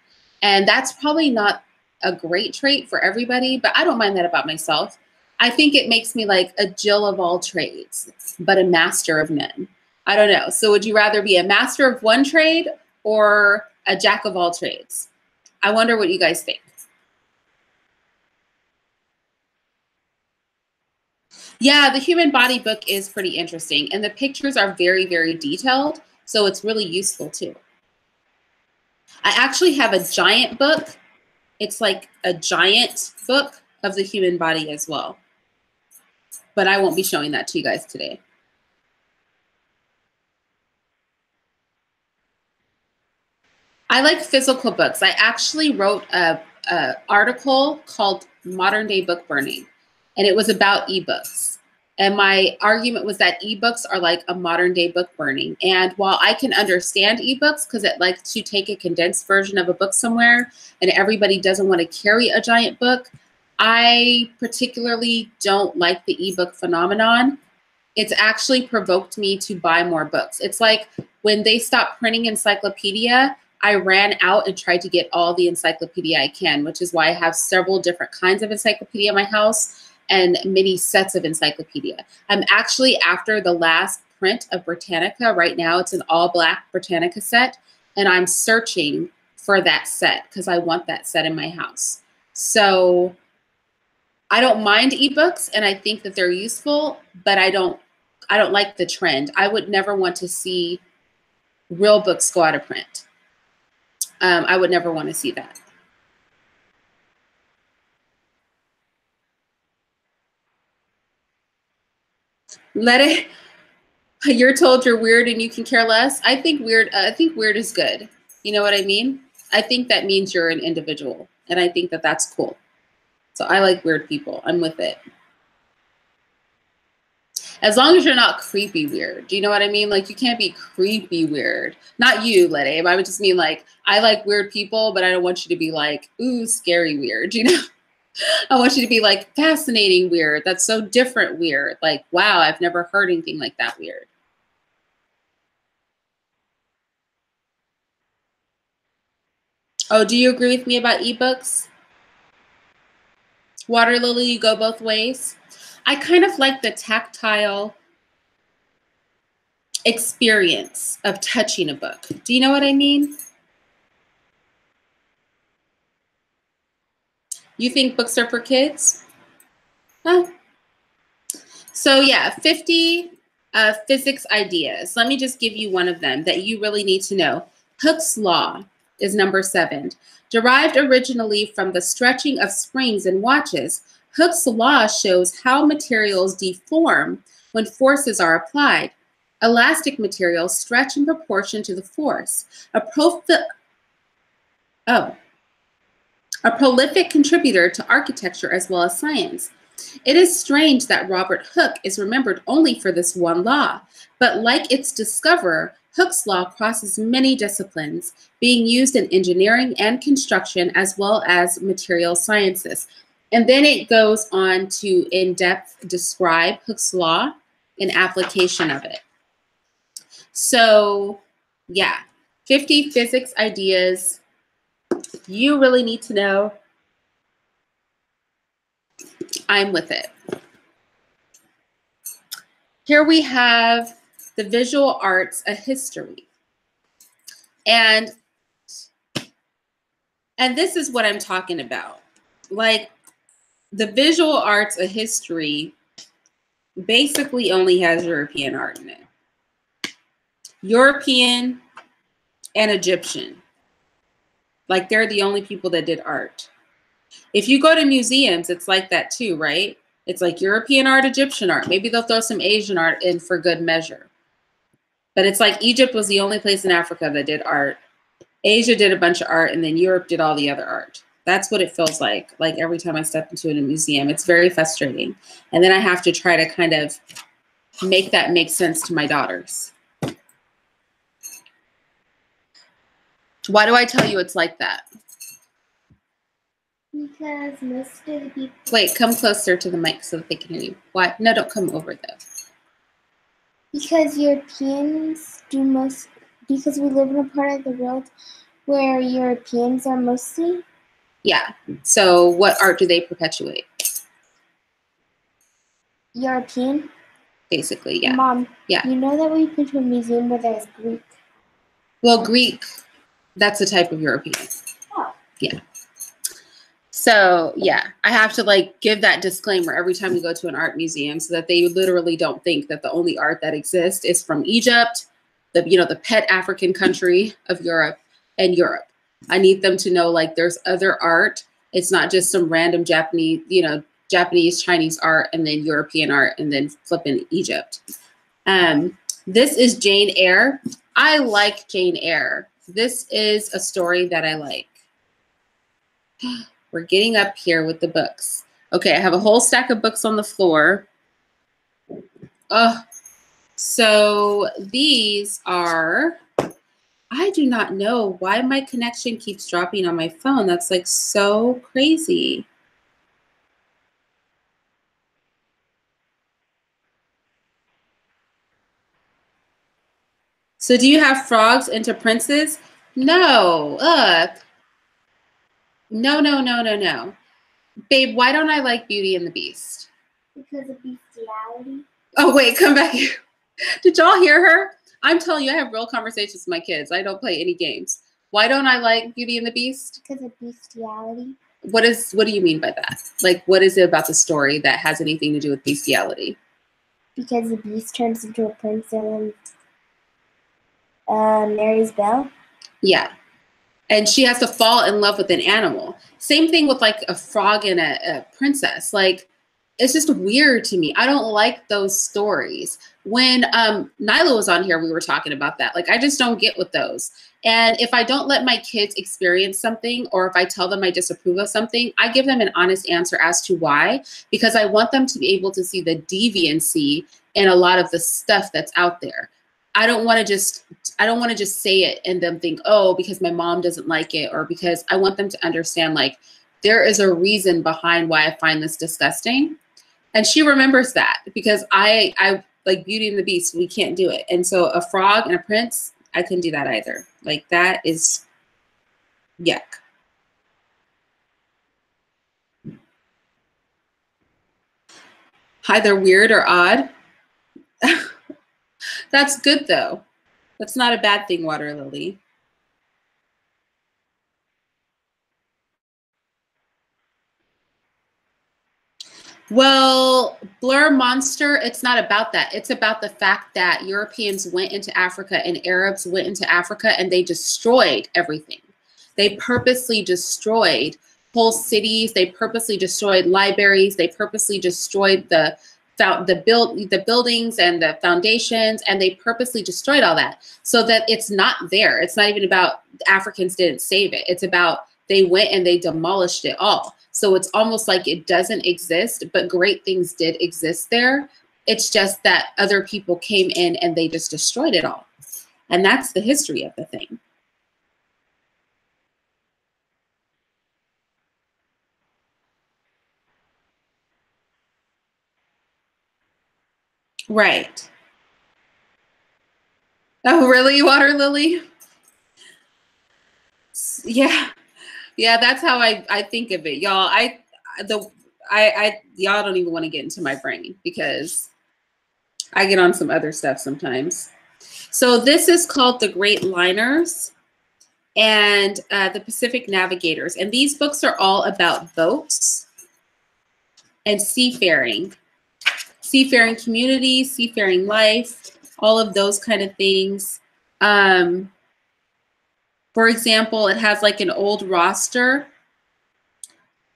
And that's probably not a great trait for everybody, but I don't mind that about myself. I think it makes me like a Jill of all trades, but a master of none. I don't know. So would you rather be a master of one trade or a jack of all trades? I wonder what you guys think. Yeah, the human body book is pretty interesting. And the pictures are very, very detailed. So it's really useful too. I actually have a giant book. It's like a giant book of the human body as well. But I won't be showing that to you guys today. I like physical books. I actually wrote a article called Modern Day Book Burning, and it was about ebooks. And my argument was that ebooks are like a modern day book burning. And while I can understand ebooks because it likes to take a condensed version of a book somewhere and everybody doesn't want to carry a giant book, I particularly don't like the ebook phenomenon. It's actually provoked me to buy more books. It's like when they stopped printing encyclopedia, I ran out and tried to get all the encyclopedia I can, which is why I have several different kinds of encyclopedia in my house and many sets of encyclopedia. I'm actually after the last print of Britannica right now. It's an all black Britannica set, and I'm searching for that set because I want that set in my house. So I don't mind ebooks and I think that they're useful, but I don't like the trend. I would never want to see real books go out of print. I would never want to see that. Let it. You're told you're weird and you can care less. I think weird is good. You know what I mean? I think that means you're an individual, and I think that that's cool. So I like weird people. I'm with it. As long as you're not creepy weird. Do you know what I mean? Like, you can't be creepy weird. Not you, Lede. I would just mean like, I like weird people, but I don't want you to be like, ooh, scary weird, you know? I want you to be like fascinating weird. That's so different weird. Like, wow, I've never heard anything like that weird. Oh, do you agree with me about ebooks? Water Lily, you go both ways. I kind of like the tactile experience of touching a book. Do you know what I mean? You think books are for kids? Huh? So yeah, 50 physics ideas. Let me just give you one of them that you really need to know. Hooke's law is number 7. Derived originally from the stretching of springs in watches, Hooke's law shows how materials deform when forces are applied. Elastic materials stretch in proportion to the force. A prolific contributor to architecture as well as science. It is strange that Robert Hooke is remembered only for this one law, but like its discoverer, Hooke's law crosses many disciplines, being used in engineering and construction as well as material sciences. And then it goes on to in-depth describe Hooke's law and application of it. So yeah, 50 physics ideas you really need to know. I'm with it. Here we have the visual arts, a history. And this is what I'm talking about. Like, the visual arts, a history, basically only has European art in it. European and Egyptian. Like, they're the only people that did art. If you go to museums, it's like that too, right? It's like European art, Egyptian art. Maybe they'll throw some Asian art in for good measure. But it's like Egypt was the only place in Africa that did art. Asia did a bunch of art, and then Europe did all the other art. That's what it feels like every time I step into a museum. It's very frustrating. And then I have to try to kind of make that make sense to my daughters. Why do I tell you it's like that? Because most of the people... Wait, come closer to the mic so that they can hear you. Why? No, don't come over though. Because Europeans do most... Because we live in a part of the world where Europeans are mostly. Yeah. So what art do they perpetuate? European. Basically, yeah. Mom, yeah. You know that we've been to a museum where there's Greek? Well, Greek, that's a type of European. Oh. Yeah. So, yeah, I have to give that disclaimer every time we go to an art museum so that they literally don't think that the only art that exists is from Egypt, the pet African country of Europe and Europe. I need them to know there's other art It's not just some random Japanese, Japanese, Chinese art, and then European art, and then flipping Egypt. This is Jane Eyre. I like Jane Eyre. This is a story that I like. We're getting up here with the books. Okay, I have a whole stack of books on the floor. So these are, I do not know why my connection keeps dropping on my phone. That's like so crazy. So do you have frogs into princes? No. No. Babe, why don't I like Beauty and the Beast? Because of bestiality. Oh, wait, come back here. Did y'all hear her? I'm telling you, I have real conversations with my kids. I don't play any games. Why don't I like Beauty and the Beast? Because of bestiality. What do you mean by that? Like, what is it about the story that has anything to do with bestiality? Because the beast turns into a prince and marries Belle. Yeah. And she has to fall in love with an animal. Same thing with like a frog and a princess. Like, it's just weird to me. I don't like those stories. When Nyla was on here, we were talking about that. Like, I just don't get with those. And if I don't let my kids experience something, or if I tell them I disapprove of something, I give them an honest answer as to why, because I want them to be able to see the deviancy in a lot of the stuff that's out there. I don't want to just say it and then think, oh, because my mom doesn't like it, or because I want them to understand, like, there is a reason behind why I find this disgusting. And she remembers that, because I like Beauty and the Beast, we can't do it. And so a frog and a prince, I couldn't do that either. Like, that is yuck. Either weird or odd. That's good though. That's not a bad thing, Water Lily. Well, Blur Monster, it's not about that. It's about the fact that Europeans went into Africa and Arabs went into Africa and they destroyed everything. They purposely destroyed whole cities. They purposely destroyed libraries. They purposely destroyed the buildings and the foundations, and they purposely destroyed all that so that it's not there. It's not even about Africans didn't save it. It's about they went and they demolished it all. So it's almost like it doesn't exist, but great things did exist there. It's just that other people came in and they just destroyed it all. And that's the history of the thing. Right. Oh, really, Water Lily? Yeah. Yeah, that's how I think of it. Y'all, y'all don't even want to get into my brain because I get on some other stuff sometimes. So this is called The Great Liners and The Pacific Navigators. And these books are all about boats and seafaring communities, seafaring life, all of those kind of things. For example, it has like an old roster,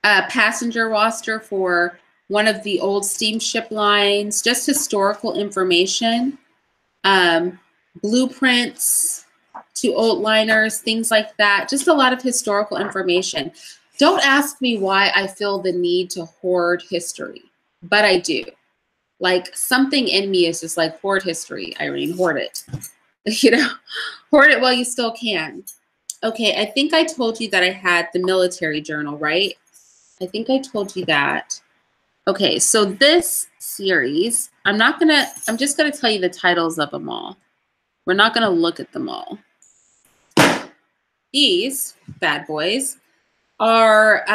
a passenger roster for one of the old steamship lines, just historical information, blueprints to old liners, things like that. Just a lot of historical information. Don't ask me why I feel the need to hoard history, but I do. Like, something in me is just like, hoard history, Irene, hoard it. Hoard it while you still can. Okay, I think I told you that I had the military journal, right? I think I told you that. Okay, so this series, I'm just gonna tell you the titles of them all. We're not gonna look at them all. These bad boys are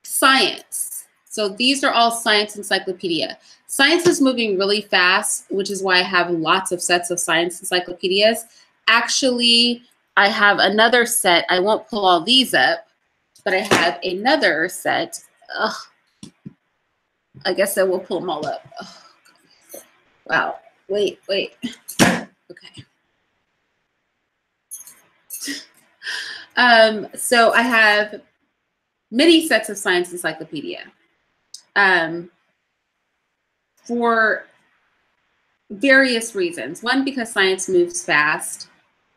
science. So these are all science encyclopedia. Science is moving really fast, which is why I have lots of sets of science encyclopedias. Actually, I have another set. I won't pull all these up, but I have another set. Ugh. I guess I will pull them all up. Ugh. Wow. Wait. Okay. So I have many sets of science encyclopedia for various reasons. One, because science moves fast.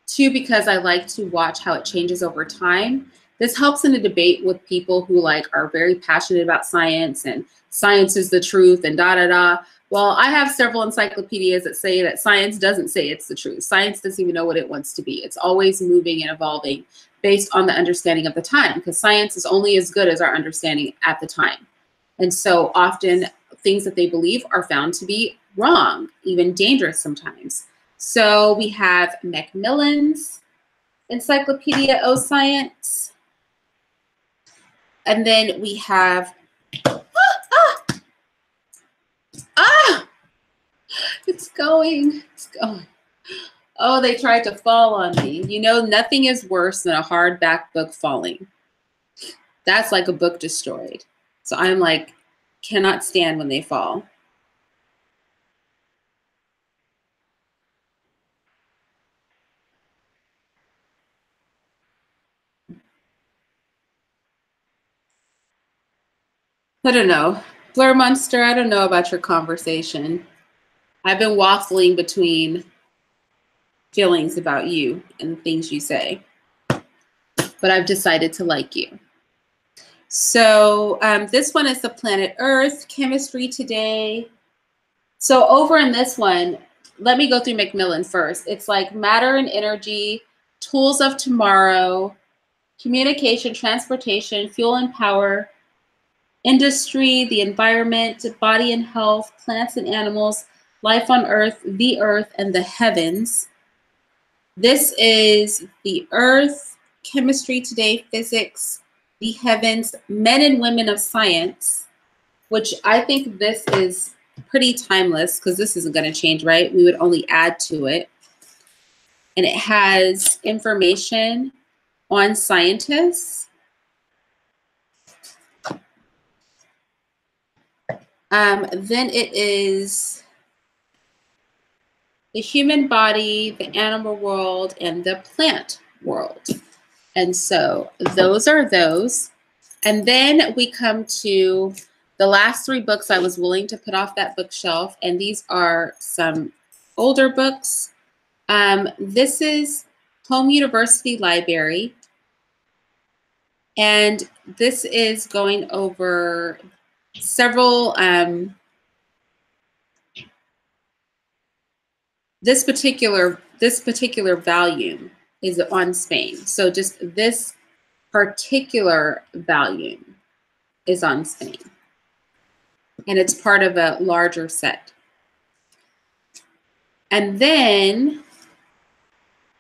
Two, because I like to watch how it changes over time. This helps in a debate with people who are very passionate about science and science is the truth and da da da. Well, I have several encyclopedias that say that science doesn't say it's the truth. Science doesn't even know what it wants to be. It's always moving and evolving based on the understanding of the time, because science is only as good as our understanding at the time. And so often things that they believe are found to be wrong, even dangerous sometimes. So we have Macmillan's Encyclopedia of Science. And then we have, it's going. Oh, they tried to fall on me. You know, nothing is worse than a hardback book falling. That's like a book destroyed. So I'm like, cannot stand when they fall. I don't know. Blur Monster, I don't know about your conversation. I've been waffling between feelings about you and the things you say, but I've decided to like you. So this one is the planet Earth, chemistry today. So over in this one, let me go through Macmillan first. It's like matter and energy, tools of tomorrow, communication, transportation, fuel and power, industry, the environment, body and health, plants and animals, life on Earth, and the heavens. This is the Earth, chemistry today, physics, the heavens, men and women of science, which I think this is pretty timeless because this isn't going to change, right? We would only add to it. And it has information on scientists. Then it is the human body, the animal world, and the plant world. And so those are those. And then we come to the last three books I was willing to put off that bookshelf. And these are some older books. This is Home University Library. And this is going over several, this particular volume is on Spain. So just this particular volume is on Spain. And it's part of a larger set. And then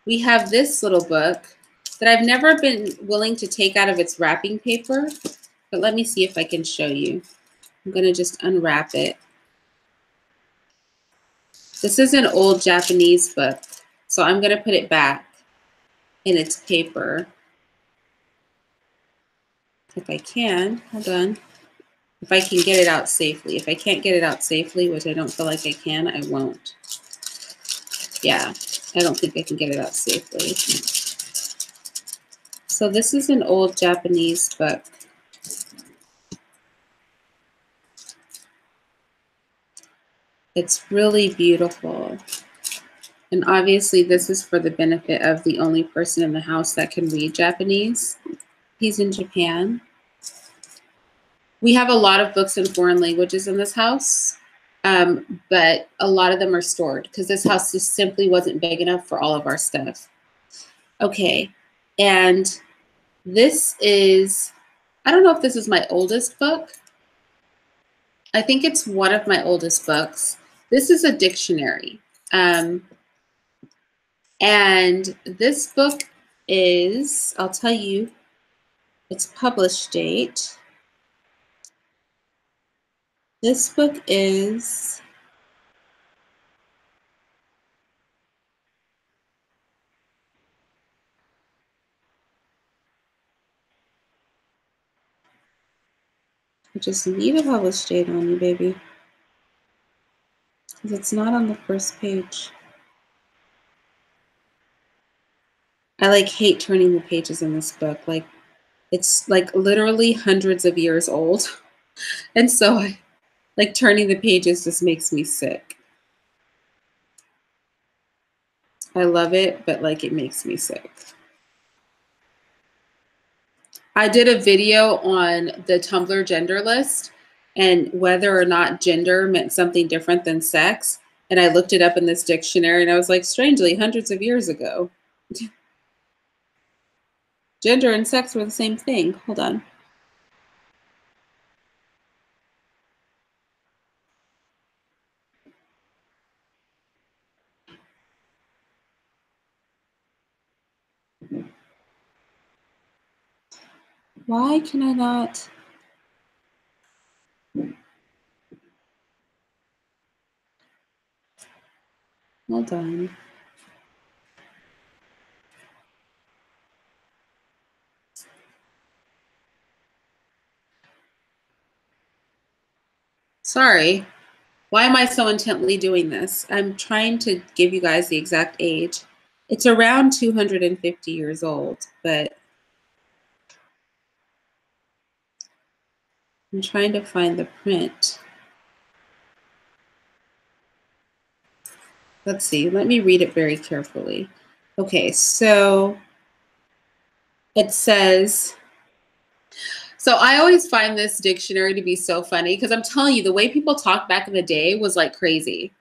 we have this little book that I've never been willing to take out of its wrapping paper, but let me see if I can show you. I'm going to just unwrap it. This is an old Japanese book, so I'm going to put it back in its paper. If I can, hold on. If I can get it out safely. If I can't get it out safely, which I don't feel like I can, I won't. Yeah, I don't think I can get it out safely. So this is an old Japanese book. It's really beautiful. And obviously this is for the benefit of the only person in the house that can read Japanese. He's in Japan. We have a lot of books in foreign languages in this house, but a lot of them are stored because this house just simply wasn't big enough for all of our stuff. Okay, and this is, I don't know if this is my oldest book. I think it's one of my oldest books. This is a dictionary. And this book is, I'll tell you, its published date. This book is I just need a published date on you, baby. Because it's not on the first page. I like hate turning the pages in this book. Like it's like literally hundreds of years old. And so I like turning the pages just makes me sick. I love it, but like it makes me sick. I did a video on the Tumblr gender list and whether or not gender meant something different than sex. And I looked it up in this dictionary and I was like, strangely, hundreds of years ago, gender and sex were the same thing. Hold on. Why can I not? Hold on. Sorry. Why am I so intently doing this? I'm trying to give you guys the exact age. It's around 250 years old, but I'm trying to find the print. Let's see, let me read it very carefully. Okay, so it says, so I always find this dictionary to be so funny because I'm telling you, the way people talked back in the day was like crazy.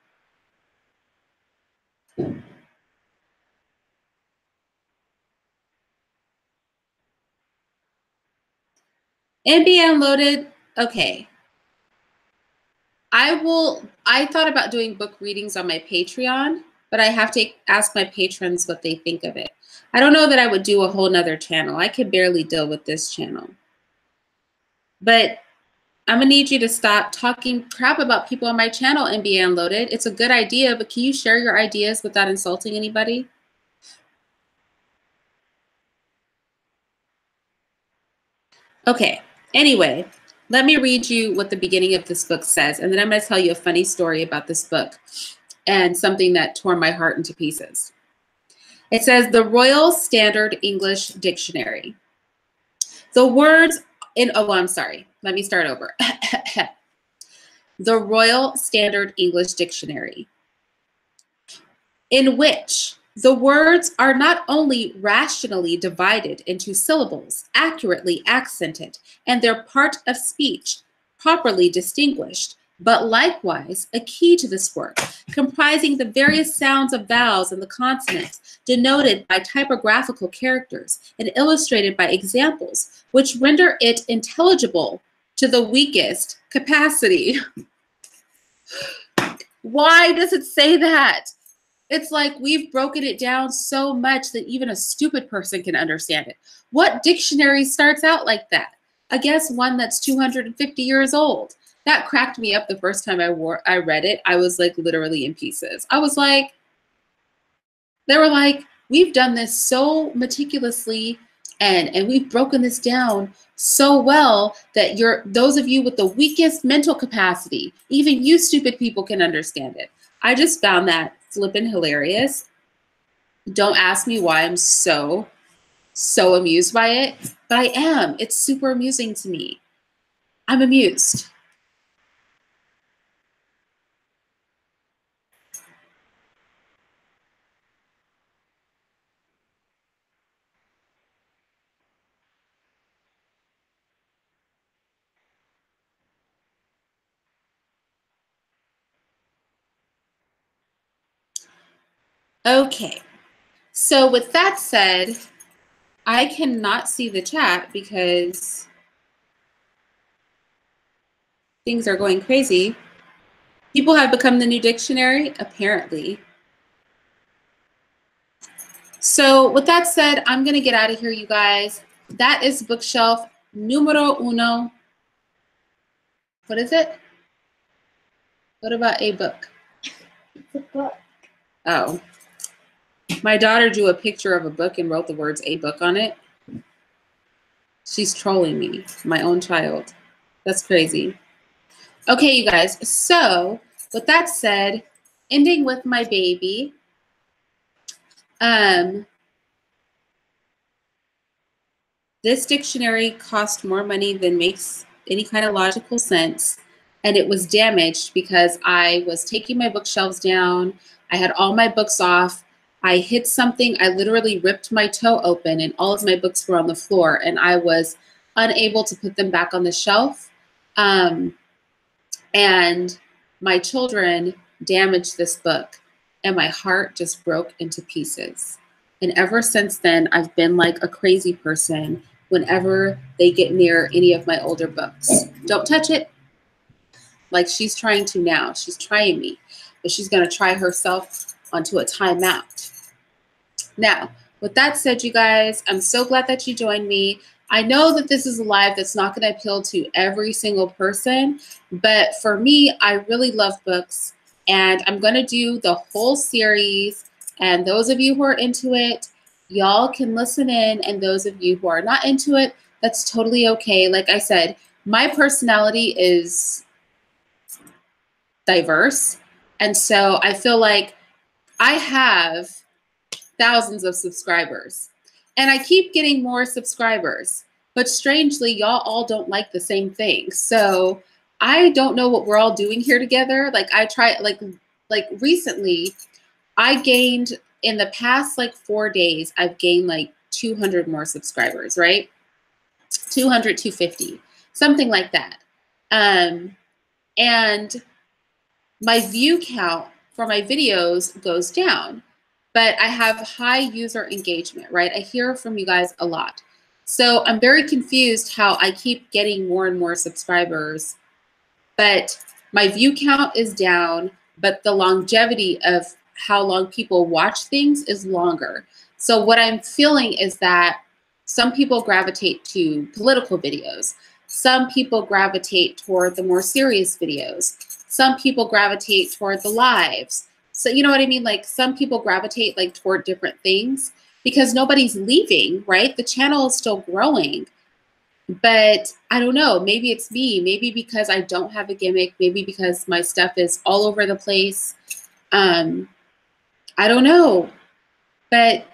NBN loaded, okay. I thought about doing book readings on my Patreon, but I have to ask my patrons what they think of it. I don't know that I would do a whole nother channel. I could barely deal with this channel. But I'm gonna need you to stop talking crap about people on my channel and be unloaded. It's a good idea, but can you share your ideas without insulting anybody? Okay, anyway, let me read you what the beginning of this book says, and then I'm gonna tell you a funny story about this book and something that tore my heart into pieces. It says the Royal Standard English Dictionary. The words in, oh, I'm sorry. Let me start over. The Royal Standard English Dictionary, in which the words are not only rationally divided into syllables, accurately accented, and their part of speech properly distinguished, but likewise a key to this work, comprising the various sounds of vowels and the consonants, denoted by typographical characters and illustrated by examples, which render it intelligible to the weakest capacity. Why does it say that? It's like we've broken it down so much that even a stupid person can understand it. What dictionary starts out like that? I guess one that's 250 years old. That cracked me up the first time I read it. I was like literally in pieces. I was like, they were like, we've done this so meticulously and we've broken this down so well that those of you with the weakest mental capacity, even you stupid people can understand it. I just found that flippin' hilarious. Don't ask me why I'm so amused by it, but I am. It's super amusing to me. I'm amused. Okay, so with that said, I cannot see the chat because things are going crazy. People have become the new dictionary, apparently. So with that said, I'm going to get out of here, you guys. That is bookshelf numero uno. What is it? What about a book? It's a book. Oh. My daughter drew a picture of a book and wrote the words "a book" on it. She's trolling me, my own child. That's crazy. Okay, you guys. So with that said, ending with my baby. This dictionary cost more money than makes any kind of logical sense. And it was damaged because I was taking my bookshelves down. I had all my books off. I hit something. I literally ripped my toe open and all of my books were on the floor and I was unable to put them back on the shelf. And my children damaged this book and my heart just broke into pieces. And ever since then, I've been like a crazy person whenever they get near any of my older books. Don't touch it. Like she's trying to now. She's trying me, but she's going to try herself onto a timeout. Now, with that said, you guys, I'm so glad that you joined me. I know that this is a live that's not going to appeal to every single person, but for me, I really love books, and I'm going to do the whole series, and those of you who are into it, y'all can listen in, and those of you who are not into it, that's totally okay. Like I said, my personality is diverse, and so I feel like I have thousands of subscribers. And I keep getting more subscribers. But strangely, y'all all don't like the same thing. So I don't know what we're all doing here together. Like I try, like recently, I gained, in the past like 4 days, I've gained like 200 more subscribers, right? 200, 250, something like that. And my view count for my videos goes down. But I have high user engagement, right? I hear from you guys a lot. So I'm very confused how I keep getting more and more subscribers, but my view count is down, but the longevity of how long people watch things is longer. So what I'm feeling is that some people gravitate to political videos. Some people gravitate toward the more serious videos. Some people gravitate toward the lives. So you know what I mean? Like some people gravitate like toward different things because nobody's leaving, right? The channel is still growing, but I don't know, maybe it's me, maybe because I don't have a gimmick, maybe because my stuff is all over the place. I don't know, but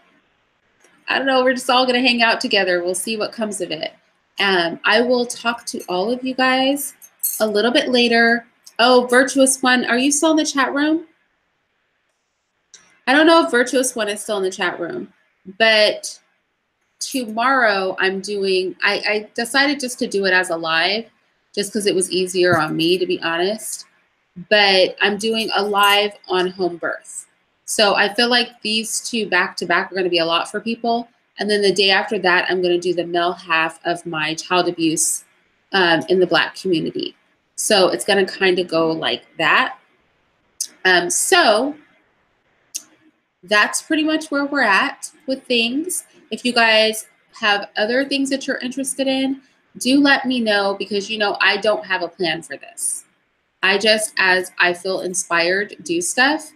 I don't know, we're just all gonna hang out together. We'll see what comes of it. I will talk to all of you guys a little bit later. Oh, Virtuous One, are you still in the chat room? I don't know if Virtuous One is still in the chat room, but tomorrow I'm doing, I decided just to do it as a live, just because it was easier on me, to be honest. But I'm doing a live on home birth. So I feel like these two back to back are going to be a lot for people. And then the day after that, I'm going to do the male half of my child abuse in the Black community. So it's going to kind of go like that. So that's pretty much where we're at with things. If you guys have other things that you're interested in, do let me know, because you know I don't have a plan for this. I just, as I feel inspired, do stuff.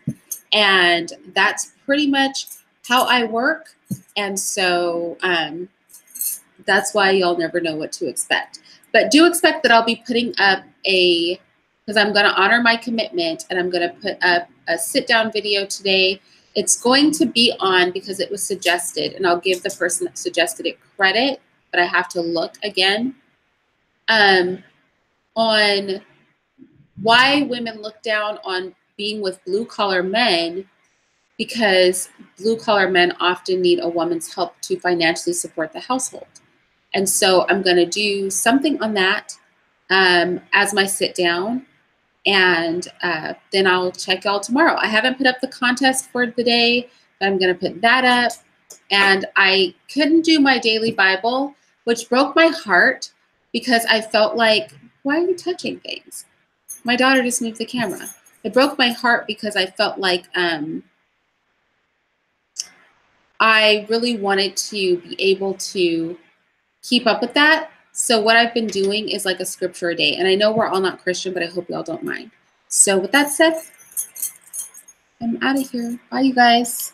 And that's pretty much how I work. And so that's why y'all never know what to expect. But do expect that I'll be putting up because I'm going to honor my commitment, and I'm going to put up a sit-down video today. It's going to be on, because it was suggested, and I'll give the person that suggested it credit, but I have to look again, on why women look down on being with blue-collar men, because blue-collar men often need a woman's help to financially support the household. And so I'm going to do something on that as my sit-down. And then I'll check y'all tomorrow. I haven't put up the contest for the day, but I'm going to put that up. And I couldn't do my daily Bible, which broke my heart, because I felt like, why are you touching things? My daughter just moved the camera. It broke my heart because I felt like I really wanted to be able to keep up with that. So what I've been doing is like a scripture a day. And I know we're all not Christian, but I hope y'all don't mind. So with that said, I'm out of here. Bye, you guys.